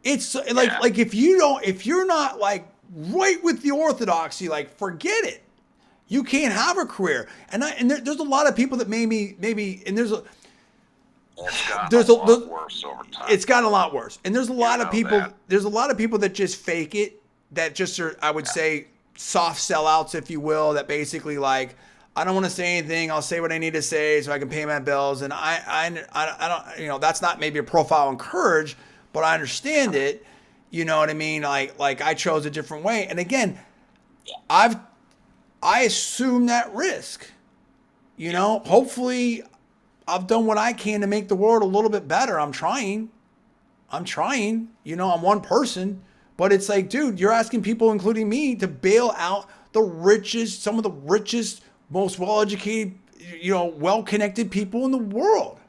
It's like if you're not like right with the orthodoxy, like forget it. You can't have a career. And there's a lot of people that maybe and it's gotten a lot worse over time. It's gotten a lot worse. And there's a lot of people that just fake it, that just are, I would say, soft sellouts, if you will, that basically like, I don't want to say anything. I'll say what I need to say so I can pay my bills. And I don't, that's not maybe a profile on courage, but I understand it. You know what I mean? Like I chose a different way. And again, I assume that risk. Hopefully I've done what I can to make the world a little bit better. I'm trying. I'm one person, but it's like, dude, you're asking people, including me, to bail out some of the richest, most well-educated, well-connected people in the world.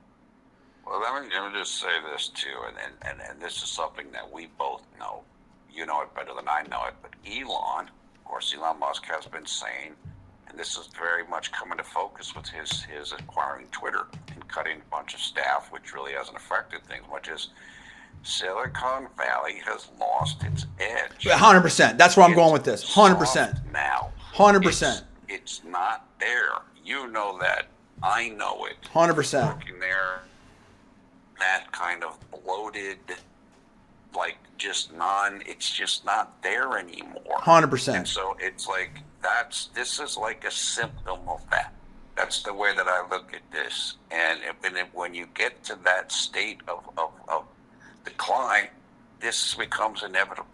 Well, let me just say this too, and this is something that we both know. You know it better than I know it, but Elon Musk has been saying, and this is very much coming to focus with his acquiring Twitter and cutting a bunch of staff, which really hasn't affected things much, as Silicon Valley has lost its edge. 100%. That's where I'm going with this. 100%. Now. 100%. It's not there. You know that. I know it. 100%. Working there, that kind of bloated, like it's just not there anymore. 100%. And so it's like, this is like a symptom of that. That's the way that I look at this. And when you get to that state of decline, this becomes inevitable.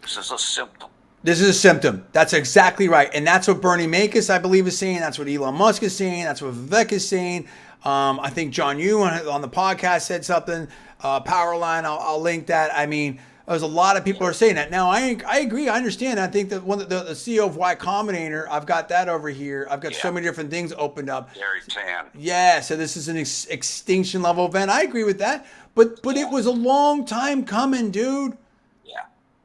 This is a symptom. This is a symptom. That's exactly right. And that's what Bernie Makus, I believe, is saying. That's what Elon Musk is saying. That's what Vivek is saying. I think John Yu on the podcast said something. Powerline, I'll link that. I mean, there's a lot of people who are saying that. Now, I agree. I understand. I think that the CEO of Y Combinator, I've got that over here. I've got so many different things opened up. Gary Tan. Yeah, so this is an extinction level event. I agree with that. But it was a long time coming, dude.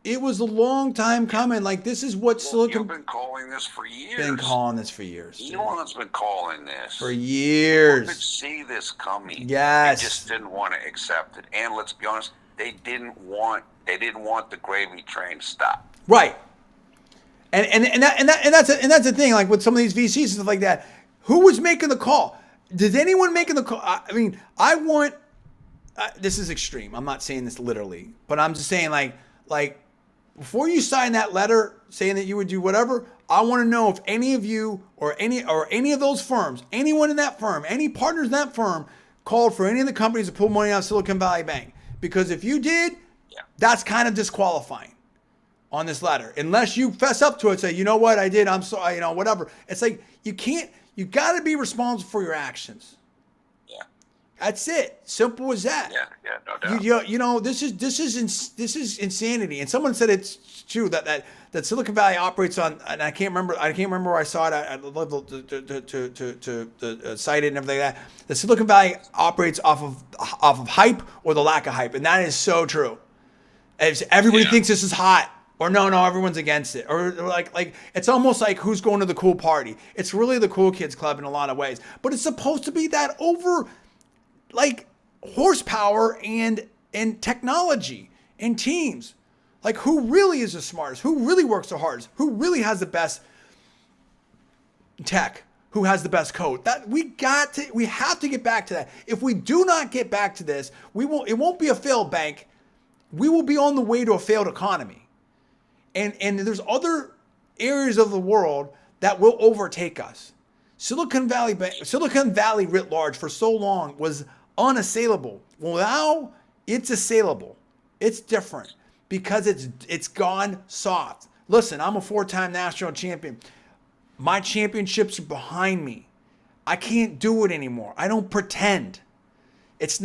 It was a long time coming. Like, this is what Silicon... You've been calling this for years. Been calling this for years. Elon's been calling this. For years. People could see this coming. Yes. They just didn't want to accept it. And let's be honest, they didn't want the gravy train to stop. Right. And that's the thing. Like with some of these VCs and stuff like that, who was making the call? Did anyone making the call? I mean, this is extreme. I'm not saying this literally, but I'm just saying like before you sign that letter saying that you would do whatever, I want to know if any of you or any of those firms, anyone in that firm, any partners in that firm called for any of the companies to pull money out of Silicon Valley Bank. Because if you did, that's kind of disqualifying on this letter. Unless you fess up to it, say, you know what, I did, I'm sorry, whatever. It's like, you got to be responsible for your actions. That's it. Simple as that. Yeah, no doubt. This is insanity. And someone said it's true that Silicon Valley operates on, and I can't remember where I saw it. I'd love to cite it and everything like that. The Silicon Valley operates off of hype or the lack of hype, and that is so true. Everybody thinks this is hot, or no, everyone's against it, or like it's almost like who's going to the cool party. It's really the cool kids club in a lot of ways, but it's supposed to be that over. Like horsepower and technology and teams. Like who really is the smartest? Who really works the hardest? Who really has the best tech? Who has the best code? That we have to get back to that. If we do not get back to this, it won't be a failed bank. We will be on the way to a failed economy. And there's other areas of the world that will overtake us. Silicon Valley writ large for so long was unassailable. Well, now it's assailable. It's different because it's gone soft. Listen, I'm a 4-time national champion. My championships are behind me. I can't do it anymore. I don't pretend. That's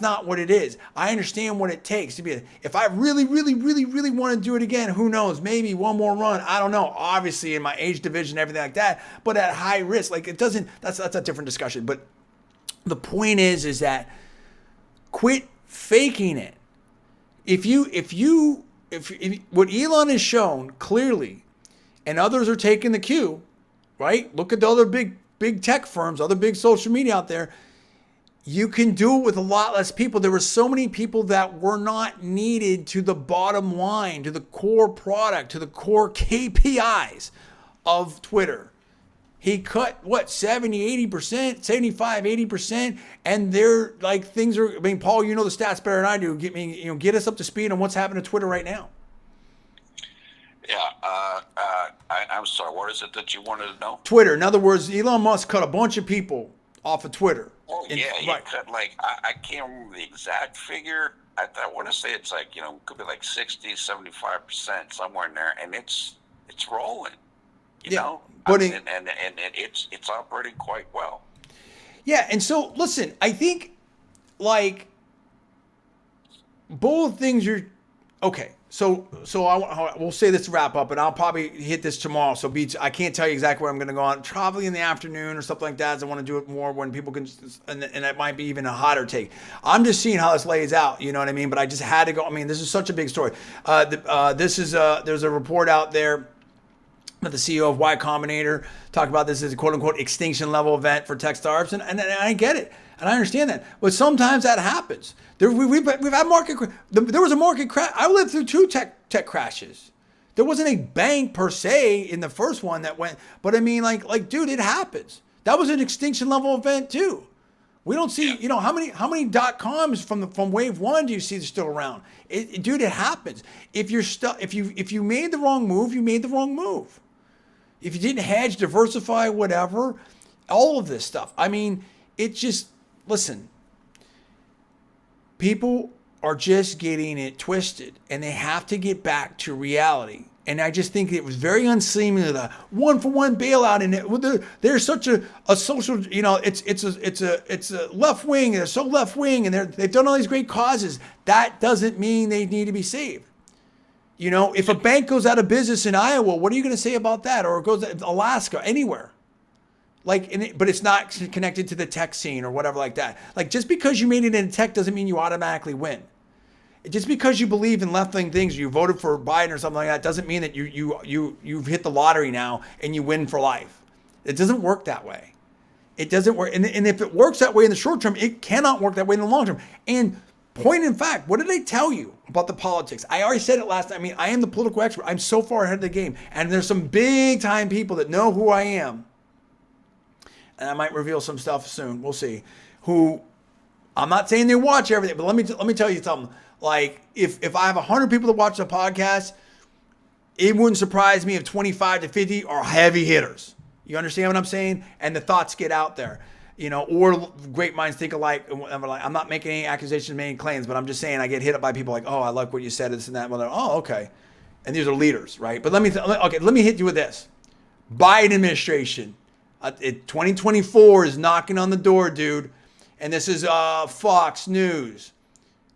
not what it is. I understand what it takes to be, if I really, really, really, really want to do it again, who knows, maybe one more run. I don't know. Obviously in my age division, everything like that, but at high risk, like it doesn't, that's a different discussion. But the point is that quit faking it. If what Elon has shown clearly, and others are taking the cue, right? Look at the other big tech firms, other big social media out there. You can do it with a lot less people. There were so many people that were not needed to the bottom line, to the core product, to the core KPIs of Twitter. He cut, 70, 80%, 75, 80%. And they're like, things are, I mean, Paul, you know the stats better than I do. Get us up to speed on what's happening to Twitter right now. Yeah, I'm sorry. What is it that you wanted to know? Twitter. In other words, Elon Musk cut a bunch of people off of Twitter. Oh, yeah, he cut I can't remember the exact figure. I want to say it's like, could be like 60, 75%, somewhere in there. And it's rolling, you know? But and it's operating quite well. Yeah, and so, listen, I think, like, both things are, okay. So we'll say this to wrap up, and I'll probably hit this tomorrow. So I can't tell you exactly where I'm going to go on. Probably in the afternoon or something like that, as I want to do it more when people can, and it might be even a hotter take. I'm just seeing how this lays out, you know what I mean? But I just had to go. I mean, this is such a big story. There's a report out there that the CEO of Y Combinator talked about this as a quote unquote extinction level event for tech startups, and I get it. And I understand that, but sometimes that happens. We've had market. There was a market crash. I lived through two tech crashes. There wasn't a bank per se in the first one that went, but I mean, like, dude, it happens. That was an extinction level event too. We don't see, how many .coms from wave one do you see still around? Dude, it happens. If you made the wrong move, you made the wrong move. If you didn't hedge, diversify, whatever, all of this stuff. I mean, it just. Listen, people are just getting it twisted, and they have to get back to reality. And I just think it was very unseemly, the one-for-one bailout, and there's such a social, it's a left wing. They're so left wing, and they've done all these great causes. That doesn't mean they need to be saved. If a bank goes out of business in Iowa, what are you going to say about that? Or it goes to Alaska, anywhere. But it's not connected to the tech scene or whatever like that. Like, just because you made it in tech doesn't mean you automatically win. Just because you believe in left-wing things, you voted for Biden or something like that, doesn't mean that you've hit the lottery now and you win for life. It doesn't work that way. It doesn't work. And if it works that way in the short term, it cannot work that way in the long term. And point in fact, what did I tell you about the politics? I already said it last time. I mean, I am the political expert. I'm so far ahead of the game. And there's some big-time people that know who I am. And I might reveal some stuff soon. We'll see. Who, I'm not saying they watch everything, but let me tell you something. Like, if I have 100 people that watch the podcast, it wouldn't surprise me if 25 to 50 are heavy hitters. You understand what I'm saying? And the thoughts get out there. Or great minds think alike. I'm not making any accusations, making claims, but I'm just saying I get hit up by people like, oh, I like what you said, this and that. Well, oh, okay. And these are leaders, right? But let me hit you with this. Biden administration. 2024 is knocking on the door, dude. And this is Fox News.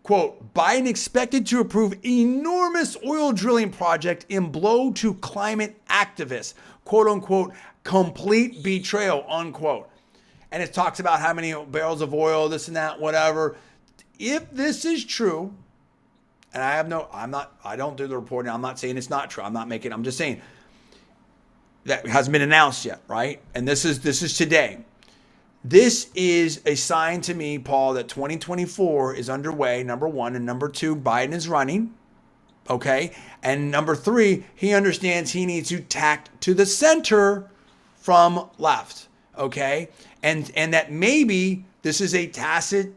Quote, Biden expected to approve enormous oil drilling project in blow to climate activists. Quote, unquote, complete betrayal, unquote. And it talks about how many barrels of oil, this and that, whatever. If this is true, and I don't do the reporting. I'm not saying it's not true. I'm just saying, that hasn't been announced yet, right? And this is today. This is a sign to me, Paul, that 2024 is underway, number one. And number two, Biden is running, okay? And number three, he understands he needs to tack to the center from left, okay? And that maybe this is a tacit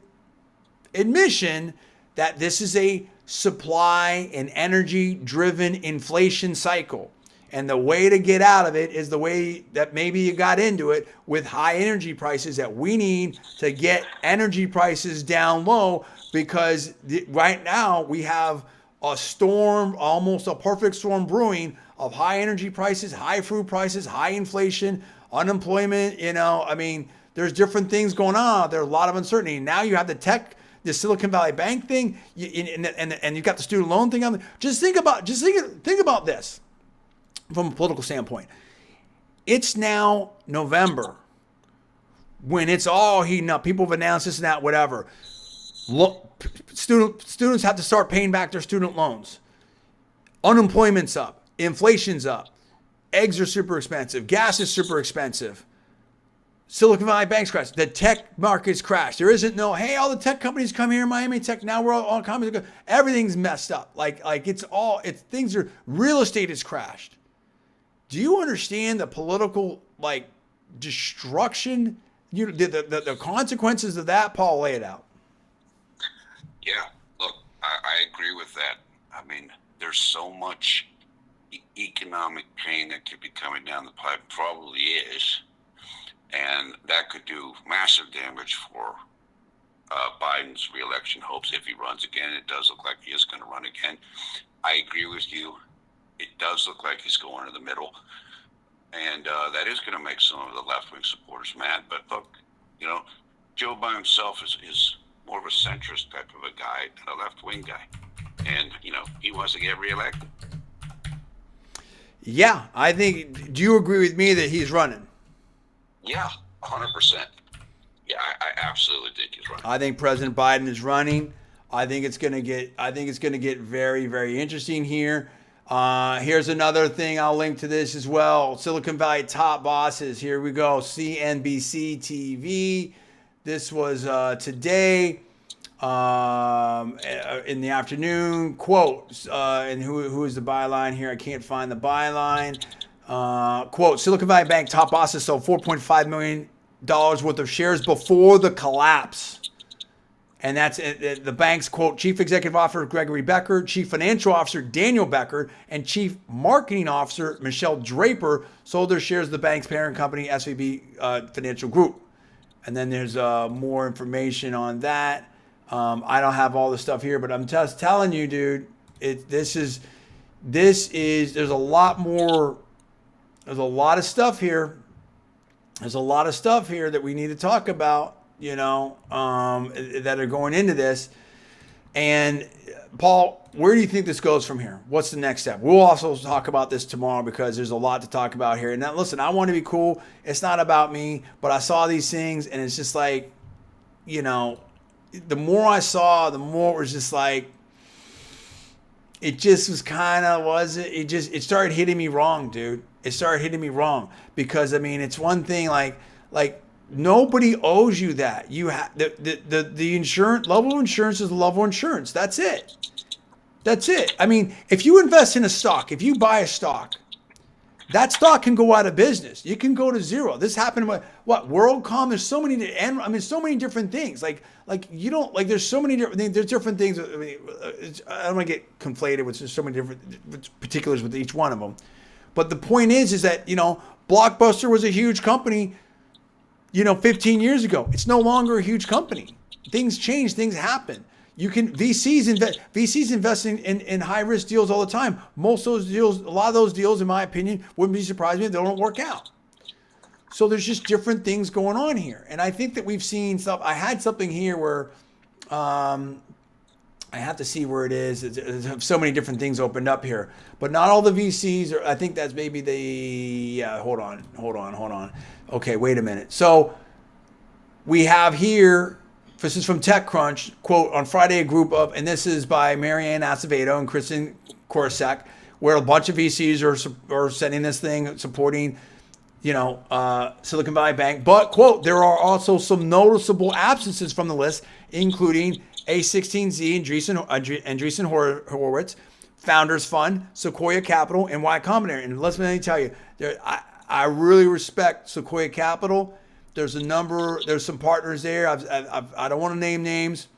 admission that this is a supply and energy-driven inflation cycle. And the way to get out of it is the way that maybe you got into it with high energy prices, that we need to get energy prices down low, because right now we have a storm, almost a perfect storm brewing of high energy prices, high food prices, high inflation, unemployment. I mean, There's different things going on. There's a lot of uncertainty. Now you have the Silicon Valley Bank thing, and you've got the student loan thing on there. Just think about this from a political standpoint. It's now November when it's all heating up. People have announced this and that, whatever. Look, students have to start paying back their student loans. Unemployment's up. Inflation's up. Eggs are super expensive. Gas is super expensive. Silicon Valley Bank's crashed. The tech market's crashed. There isn't no, hey, all the tech companies come here in Miami Tech. Now we're all companies. Everything's messed up. Like things are, real estate is crashed. Do you understand the political, destruction, the consequences of that? Paul, lay it out. Yeah, look, I agree with that. I mean, there's so much economic pain that could be coming down the pipe, probably is, and that could do massive damage for Biden's reelection hopes if he runs again. It does look like he is going to run again. I agree with you. It does look like he's going to the middle, and that is going to make some of the left-wing supporters mad. But look, Joe by himself is more of a centrist type of a guy than a left-wing guy, and he wants to get reelected. Yeah, I think. Do you agree with me that he's running? Yeah, 100%. Yeah, I absolutely think he's running. I think President Biden is running. I think it's going to get very, very interesting here. Here's another thing. I'll link to this as well. Silicon Valley top bosses. Here we go. CNBC TV. This was today in the afternoon. Quote, and who is the byline here? I can't find the byline. Quote, Silicon Valley Bank top bosses sold $4.5 million worth of shares before the collapse. And that's the bank's, quote, Chief Executive Officer Gregory Becker, Chief Financial Officer Daniel Becker, and Chief Marketing Officer Michelle Draper sold their shares of the bank's parent company, SVB Financial Group. And then there's more information on that. I don't have all the stuff here, but I'm just telling you, dude, there's a lot more. There's a lot of stuff here. There's a lot of stuff here that we need to talk about, that are going into this. And Paul, where do you think this goes from here? What's the next step? We'll also talk about this tomorrow because there's a lot to talk about here. And now, listen, I want to be cool. It's not about me, but I saw these things and it's just like, the more I saw, the more it was just like, it just was kind of, it started hitting me wrong, dude. It started hitting me wrong because, I mean, it's one thing like nobody owes you that. You have the insurance level of insurance is the level of insurance. That's it. That's it. I mean, if you invest in a stock, if you buy a stock, that stock can go out of business. You can go to zero. This happened with WorldCom. There's so many, and so many different things. There's so many different things. There's different things. I mean, I don't want to get conflated with so many different particulars with each one of them. But the point is that, Blockbuster was a huge company, 15 years ago. It's no longer a huge company. Things change, things happen. VCs invest in high risk deals all the time. Most of those deals, a lot of those deals, in my opinion, wouldn't be surprising if they don't work out. So there's just different things going on here. And I think that we've seen stuff. I had something here where, I have to see where it is. There's so many different things opened up here, but not all the VCs are. I think that's maybe hold on. Okay, wait a minute. So we have here, this is from TechCrunch, quote, on Friday, a group of, and this is by Marianne Acevedo and Kristen Korosek, where a bunch of VCs are sending this thing, supporting, Silicon Valley Bank. But, quote, there are also some noticeable absences from the list, including A16Z and Andreessen Horowitz, Founders Fund, Sequoia Capital, and Y Combinator. And let me tell you, I really respect Sequoia Capital. There's some partners there. I don't want to name names.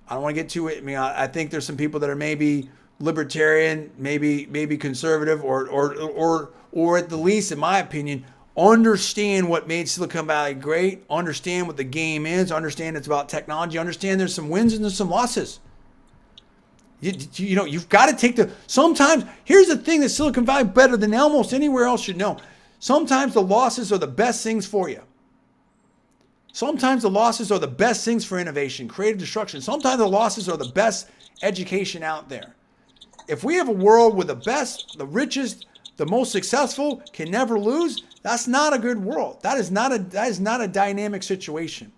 I don't want to get to it. I mean, I think there's some people that are maybe libertarian, maybe conservative, or at the least, in my opinion, understand what made Silicon Valley great, understand what the game is, understand it's about technology, understand there's some wins and there's some losses. You've got to take sometimes, here's the thing that Silicon Valley better than almost anywhere else should know. Sometimes the losses are the best things for you. Sometimes the losses are the best things for innovation, creative destruction. Sometimes the losses are the best education out there. If we have a world where the best, the richest, the most successful can never lose, that's not a good world. That is not a dynamic situation.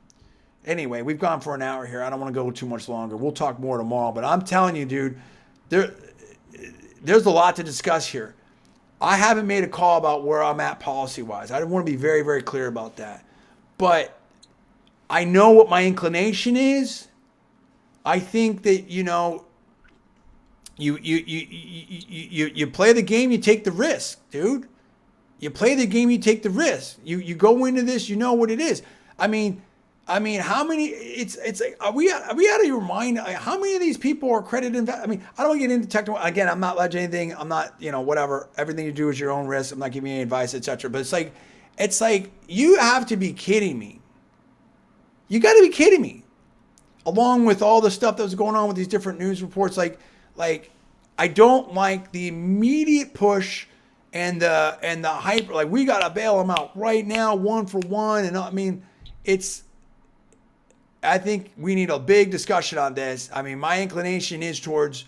Anyway, we've gone for an hour here. I don't want to go too much longer. We'll talk more tomorrow. But I'm telling you, dude, there's a lot to discuss here. I haven't made a call about where I'm at policy-wise. I want to be very, very clear about that. But I know what my inclination is. I think that, you play the game, you take the risk, dude. You play the game, you take the risk. You go into this, you know what it is. I mean, how many? It's like, are we out of your mind? How many of these people are accredited investors? I mean, I don't want to get into technical. Again, I'm not pledging anything. I'm not, whatever. Everything you do is your own risk. I'm not giving you any advice, etc. But it's like you have to be kidding me. You got to be kidding me. Along with all the stuff that was going on with these different news reports, like I don't like the immediate push and the hype. Like, we got to bail them out right now, 1 for 1. And I mean, I think we need a big discussion on this. I mean, my inclination is towards,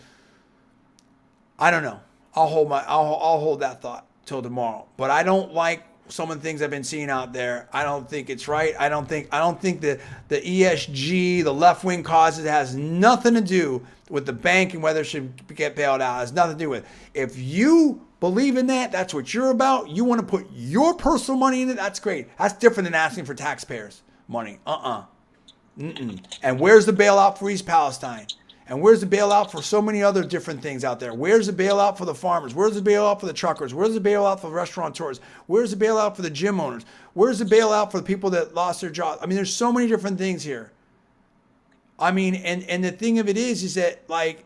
I don't know. I'll hold that thought till tomorrow. But I don't like some of the things I've been seeing out there. I don't think it's right. I don't think that the ESG, the left-wing causes, has nothing to do with the bank and whether it should get bailed out. It has nothing to do with it. If you believe in that, that's what you're about. You want to put your personal money in it, that's great. That's different than asking for taxpayers' money. And where's the bailout for East Palestine? And where's the bailout for so many other different things out there? Where's the bailout for the farmers? Where's the bailout for the truckers? Where's the bailout for the restaurateurs? Where's the bailout for the gym owners? Where's the bailout for the people that lost their jobs? I mean, there's so many different things here. I mean, and the thing of it is that, like,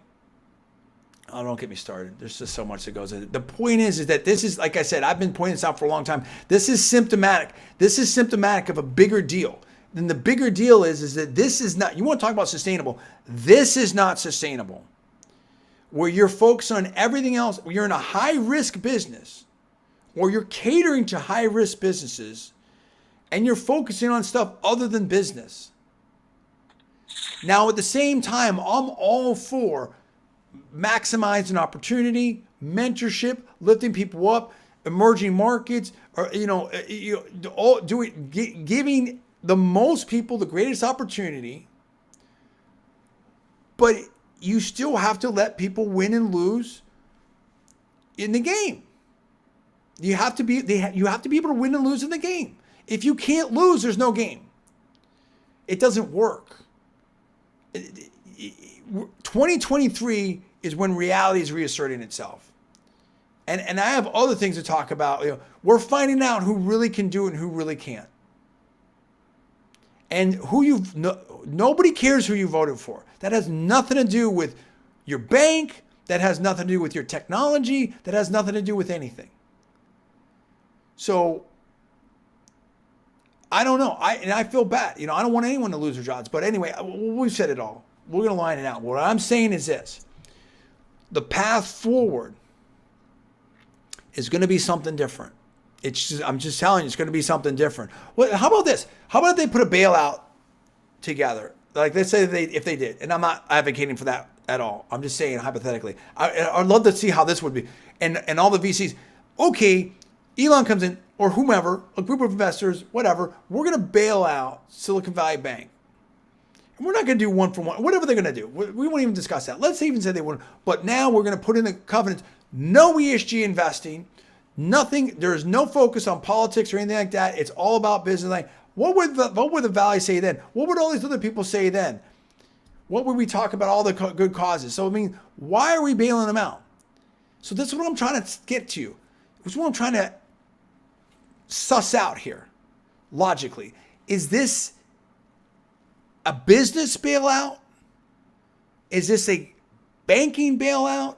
oh, don't get me started. There's just so much that goes in it. The point is that this is, like I said, I've been pointing this out for a long time. This is symptomatic. This is symptomatic of a bigger deal. Then the bigger deal is that this is not, you want to talk about sustainable. This is not sustainable. Where you're focused on everything else, where you're in a high risk business, or you're catering to high risk businesses, and you're focusing on stuff other than business. Now, at the same time, I'm all for maximizing opportunity, mentorship, lifting people up, emerging markets, or giving the most people the greatest opportunity, but you still have to let people win and lose in the game. You have to be able to win and lose in the game. If you can't lose, there's no game. It doesn't work. 2023 is when reality is reasserting itself. And I have other things to talk about. We're finding out who really can do it and who really can't. And nobody cares who you voted for. That has nothing to do with your bank. That has nothing to do with your technology. That has nothing to do with anything. So I don't know. I feel bad. I don't want anyone to lose their jobs. But anyway, we've said it all. We're going to line it out. What I'm saying is this. The path forward is going to be something different. I'm just telling you, it's going to be something different. Well, how about this? How about if they put a bailout together? Like, let's say if they did, and I'm not advocating for that at all. I'm just saying hypothetically. I'd love to see how this would be. And all the VCs, okay, Elon comes in, or whomever, a group of investors, whatever, we're going to bail out Silicon Valley Bank. And we're not going to do 1 for 1, whatever they're going to do. We won't even discuss that. Let's even say they wouldn't. But now we're going to put in the covenants, no ESG investing, nothing. There's no focus on politics or anything like that. It's all about business. Like, what would the Valley say then? What would all these other people say then? What would we talk about all the good causes? So, I mean, why are we bailing them out? So this is what I'm trying to get to. This is what I'm trying to suss out here, logically. Is this a business bailout? Is this a banking bailout?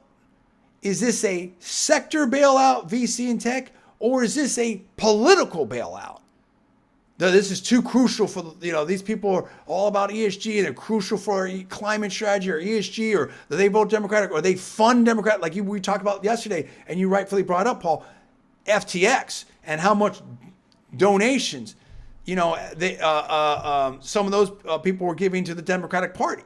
Is this a sector bailout, VC and tech, or is this a political bailout? No, this is too crucial for, these people are all about ESG and they're crucial for climate strategy or ESG, or do they vote Democratic or they fund Democrat, like we talked about yesterday, and you rightfully brought up, Paul, FTX and how much donations, some of those people were giving to the Democratic Party.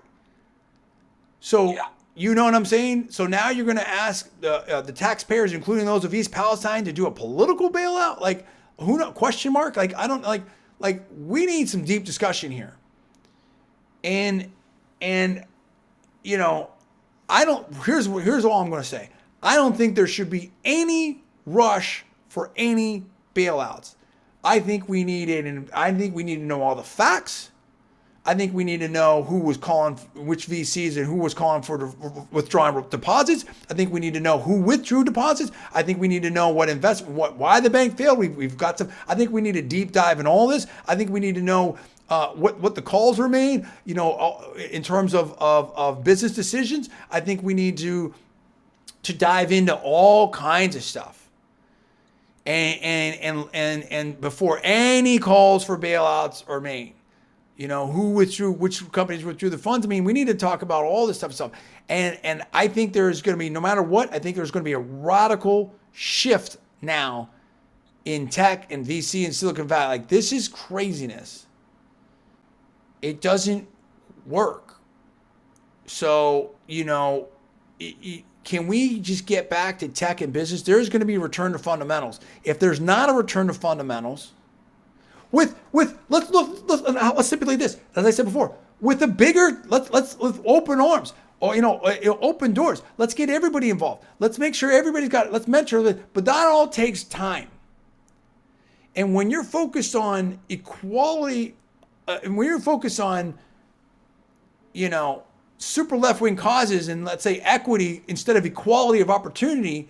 So Yeah. you know what I'm saying? So now you're going to ask the taxpayers, including those of East Palestine, to do a political bailout? Like, who know? Question mark? Like, I don't like we need some deep discussion here. And I don't. Here's all I'm going to say. I don't think there should be any rush for any bailouts. I think we need to know all the facts. I think we need to know who was calling, which VCs and who was calling for withdrawing deposits. I think we need to know who withdrew deposits. I think we need to know why the bank failed. We've got some. I think we need a deep dive in all this. I think we need to know what the calls were made. In terms of business decisions. I think we need to dive into all kinds of stuff. And before any calls for bailouts are made. Who withdrew, which companies withdrew the funds. I mean, we need to talk about all this stuff. And I think there's going to be, no matter what, I think there's going to be a radical shift now in tech and VC and Silicon Valley. Like, this is craziness. It doesn't work. So, can we just get back to tech and business? There's going to be a return to fundamentals. If there's not a return to fundamentals, let's stipulate this. As I said before, with a bigger, let's open arms or open doors. Let's get everybody involved. Let's make sure everybody's got it. Let's mentor it. But that all takes time. And when you're focused on equality, and when you're focused on, super left-wing causes and let's say equity instead of equality of opportunity,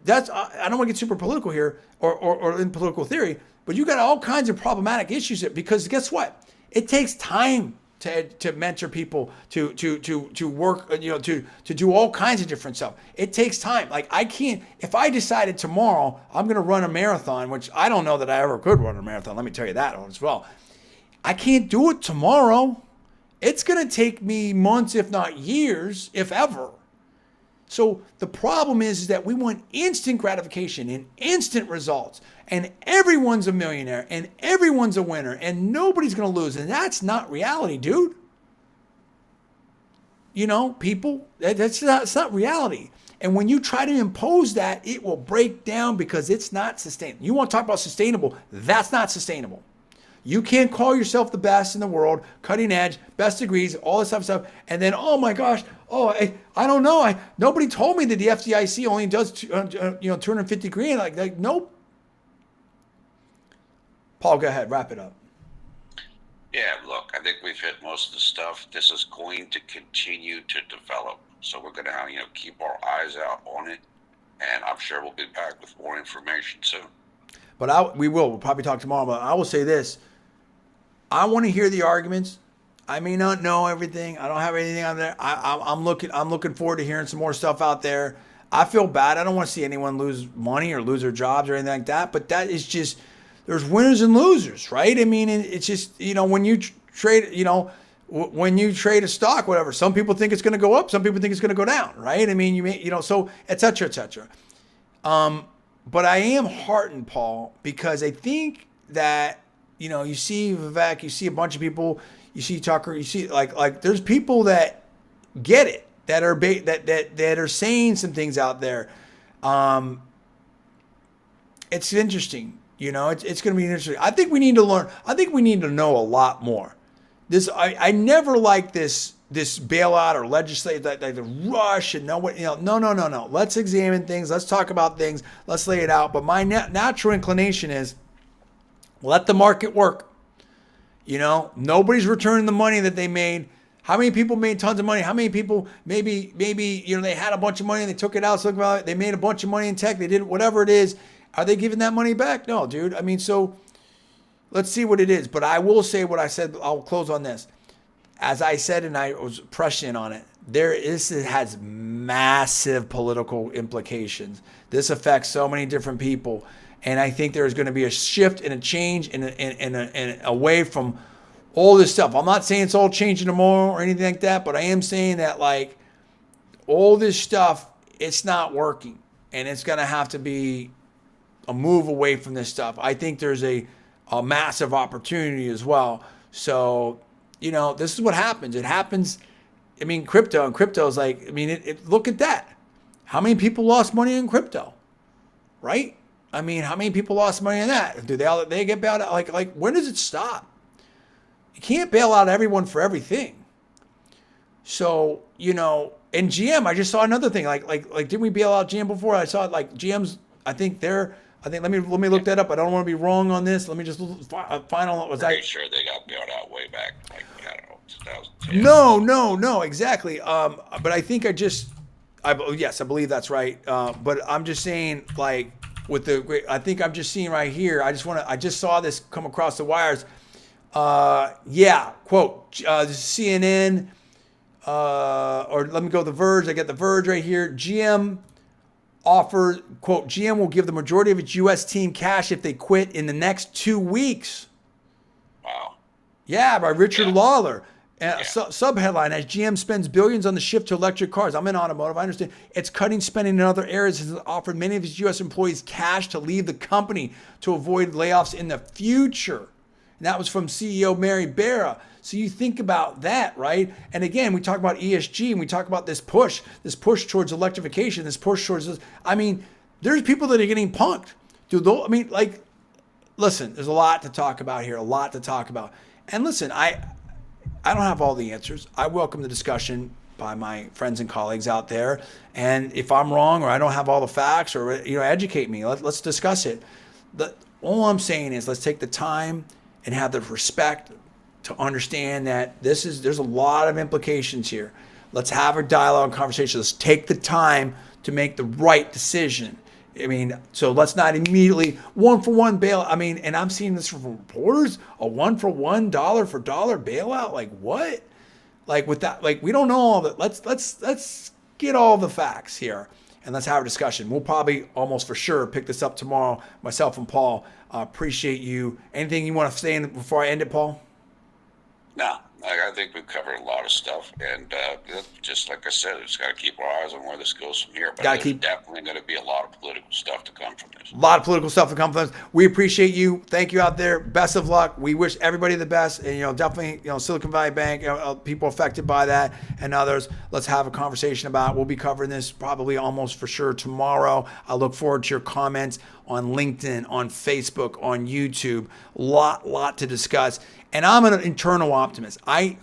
I don't want to get super political here or in political theory. But you got all kinds of problematic issues because guess what? It takes time to mentor people, to work, to do all kinds of different stuff. It takes time. Like, I can't, if I decided tomorrow I'm going to run a marathon, which I don't know that I ever could run a marathon. Let me tell you that as well. I can't do it tomorrow. It's going to take me months, if not years, if ever. So the problem is that we want instant gratification and instant results, and everyone's a millionaire and everyone's a winner and nobody's going to lose. And that's not reality, dude. People, it's not reality. And when you try to impose that, it will break down because it's not sustainable. You want to talk about sustainable? That's not sustainable. You can't call yourself the best in the world, cutting edge, best degrees, all this stuff, and then, oh my gosh, I don't know. Nobody told me that the FDIC only does 250 grand. Like nope. Paul, go ahead, wrap it up. Yeah, look, I think we've hit most of the stuff. This is going to continue to develop, so we're going to keep our eyes out on it, and I'm sure we'll be back with more information soon. But we'll probably talk tomorrow. But I will say this. I want to hear the arguments. I may not know everything. I don't have anything on there. I'm looking forward to hearing some more stuff out there. I feel bad. I don't want to see anyone lose money or lose their jobs or anything like that. But that is just, there's winners and losers, right? I mean, it's just, when you trade, when you trade a stock, whatever, some people think it's going to go up. Some people think it's going to go down, right? I mean, so et cetera, et cetera. But I am heartened, Paul, because I think that, you see Vivek, you see a bunch of people, you see Tucker, you see like there's people that get it, that are that are saying some things out there. It's interesting, it's going to be interesting. I think we need to learn. I think we need to know a lot more. I never liked this bailout or legislate like the rush and know what, no. Let's examine things. Let's talk about things. Let's lay it out. But my natural inclination is let the market work. Nobody's returning the money that they made. How many people made tons of money? How many people maybe they had a bunch of money and they took it out. So they made a bunch of money in tech. They did whatever it is. Are they giving that money back? No, dude. I mean, so let's see what it is. But I will say what I said. I'll close on this. As I said, and I was pressing on it, this has massive political implications. This affects so many different people. And I think there's going to be a shift and a change and away from all this stuff. I'm not saying it's all changing tomorrow or anything like that, but I am saying that like all this stuff, it's not working. And it's going to have to be a move away from this stuff. I think there's a a massive opportunity as well. So, this is what happens. It happens. I mean, crypto is like, I mean, look at that. How many people lost money in crypto, right? I mean, how many people lost money in that? Do they get bailed out? Like when does it stop? You can't bail out everyone for everything. So, in GM, I just saw another thing. Like didn't we bail out GM before? I saw like GM's. I think let me look that up. I don't want to be wrong on this. Let me just find out what was. Pretty sure they got bailed out way back, like I don't know, 2010. No, exactly. But I think yes, I believe that's right. But I'm just saying, like I think I'm just seeing right here. I just saw this come across the wires. Yeah, quote, CNN, or let me go The Verge. I got The Verge right here. GM offers, quote, GM will give the majority of its U.S. team cash if they quit in the next 2 weeks. Wow. Yeah, by Richard Lawler. Sub-headline, as GM spends billions on the shift to electric cars. I'm in automotive, I understand. It's cutting spending in other areas and has offered many of its U.S. employees cash to leave the company to avoid layoffs in the future. And that was from CEO Mary Barra. So you think about that, right? And again, we talk about ESG and we talk about this push towards electrification, this push towards this. I mean, there's people that are getting punked. Dude, I mean, like, listen, there's a lot to talk about here, And listen, I don't have all the answers. I welcome the discussion by my friends and colleagues out there. And if I'm wrong or I don't have all the facts or, educate me, let's discuss it. All I'm saying is let's take the time and have the respect to understand that there's a lot of implications here. Let's have a dialogue and conversation. Let's take the time to make the right decision. I mean, so let's not immediately one-for-one bail. I mean, and I'm seeing this from reporters, a one-for-one, dollar-for-dollar bailout. Like what? Like with that, like we don't know all that. Let's get all the facts here and let's have a discussion. We'll probably almost for sure pick this up tomorrow, myself and Paul. Appreciate you. Anything you want to say before I end it, Paul? No, I think we've covered a lot of stuff, and just like I said, we just got to keep our eyes on where this goes from here. But there's definitely going to be a lot of political stuff to come from this. A lot of political stuff to come from this. We appreciate you. Thank you out there. Best of luck. We wish everybody the best, and definitely Silicon Valley Bank, people affected by that, and others. Let's have a conversation about it. We'll be covering this probably almost for sure tomorrow. I look forward to your comments on LinkedIn, on Facebook, on YouTube. Lot to discuss. And I'm an internal optimist. I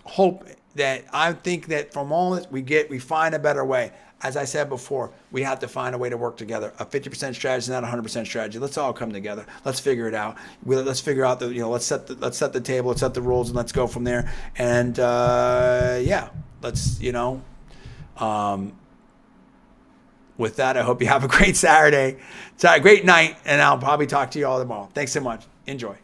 think that from all this we find a better way. As I said before, we have to find a way to work together. A 50% strategy is not a 100% strategy. Let's all come together. Let's figure it out. Let's figure out let's set the table, let's set the rules, and let's go from there. And let's with that, I hope you have a great Saturday, great night, and I'll probably talk to you all tomorrow. Thanks so much. Enjoy.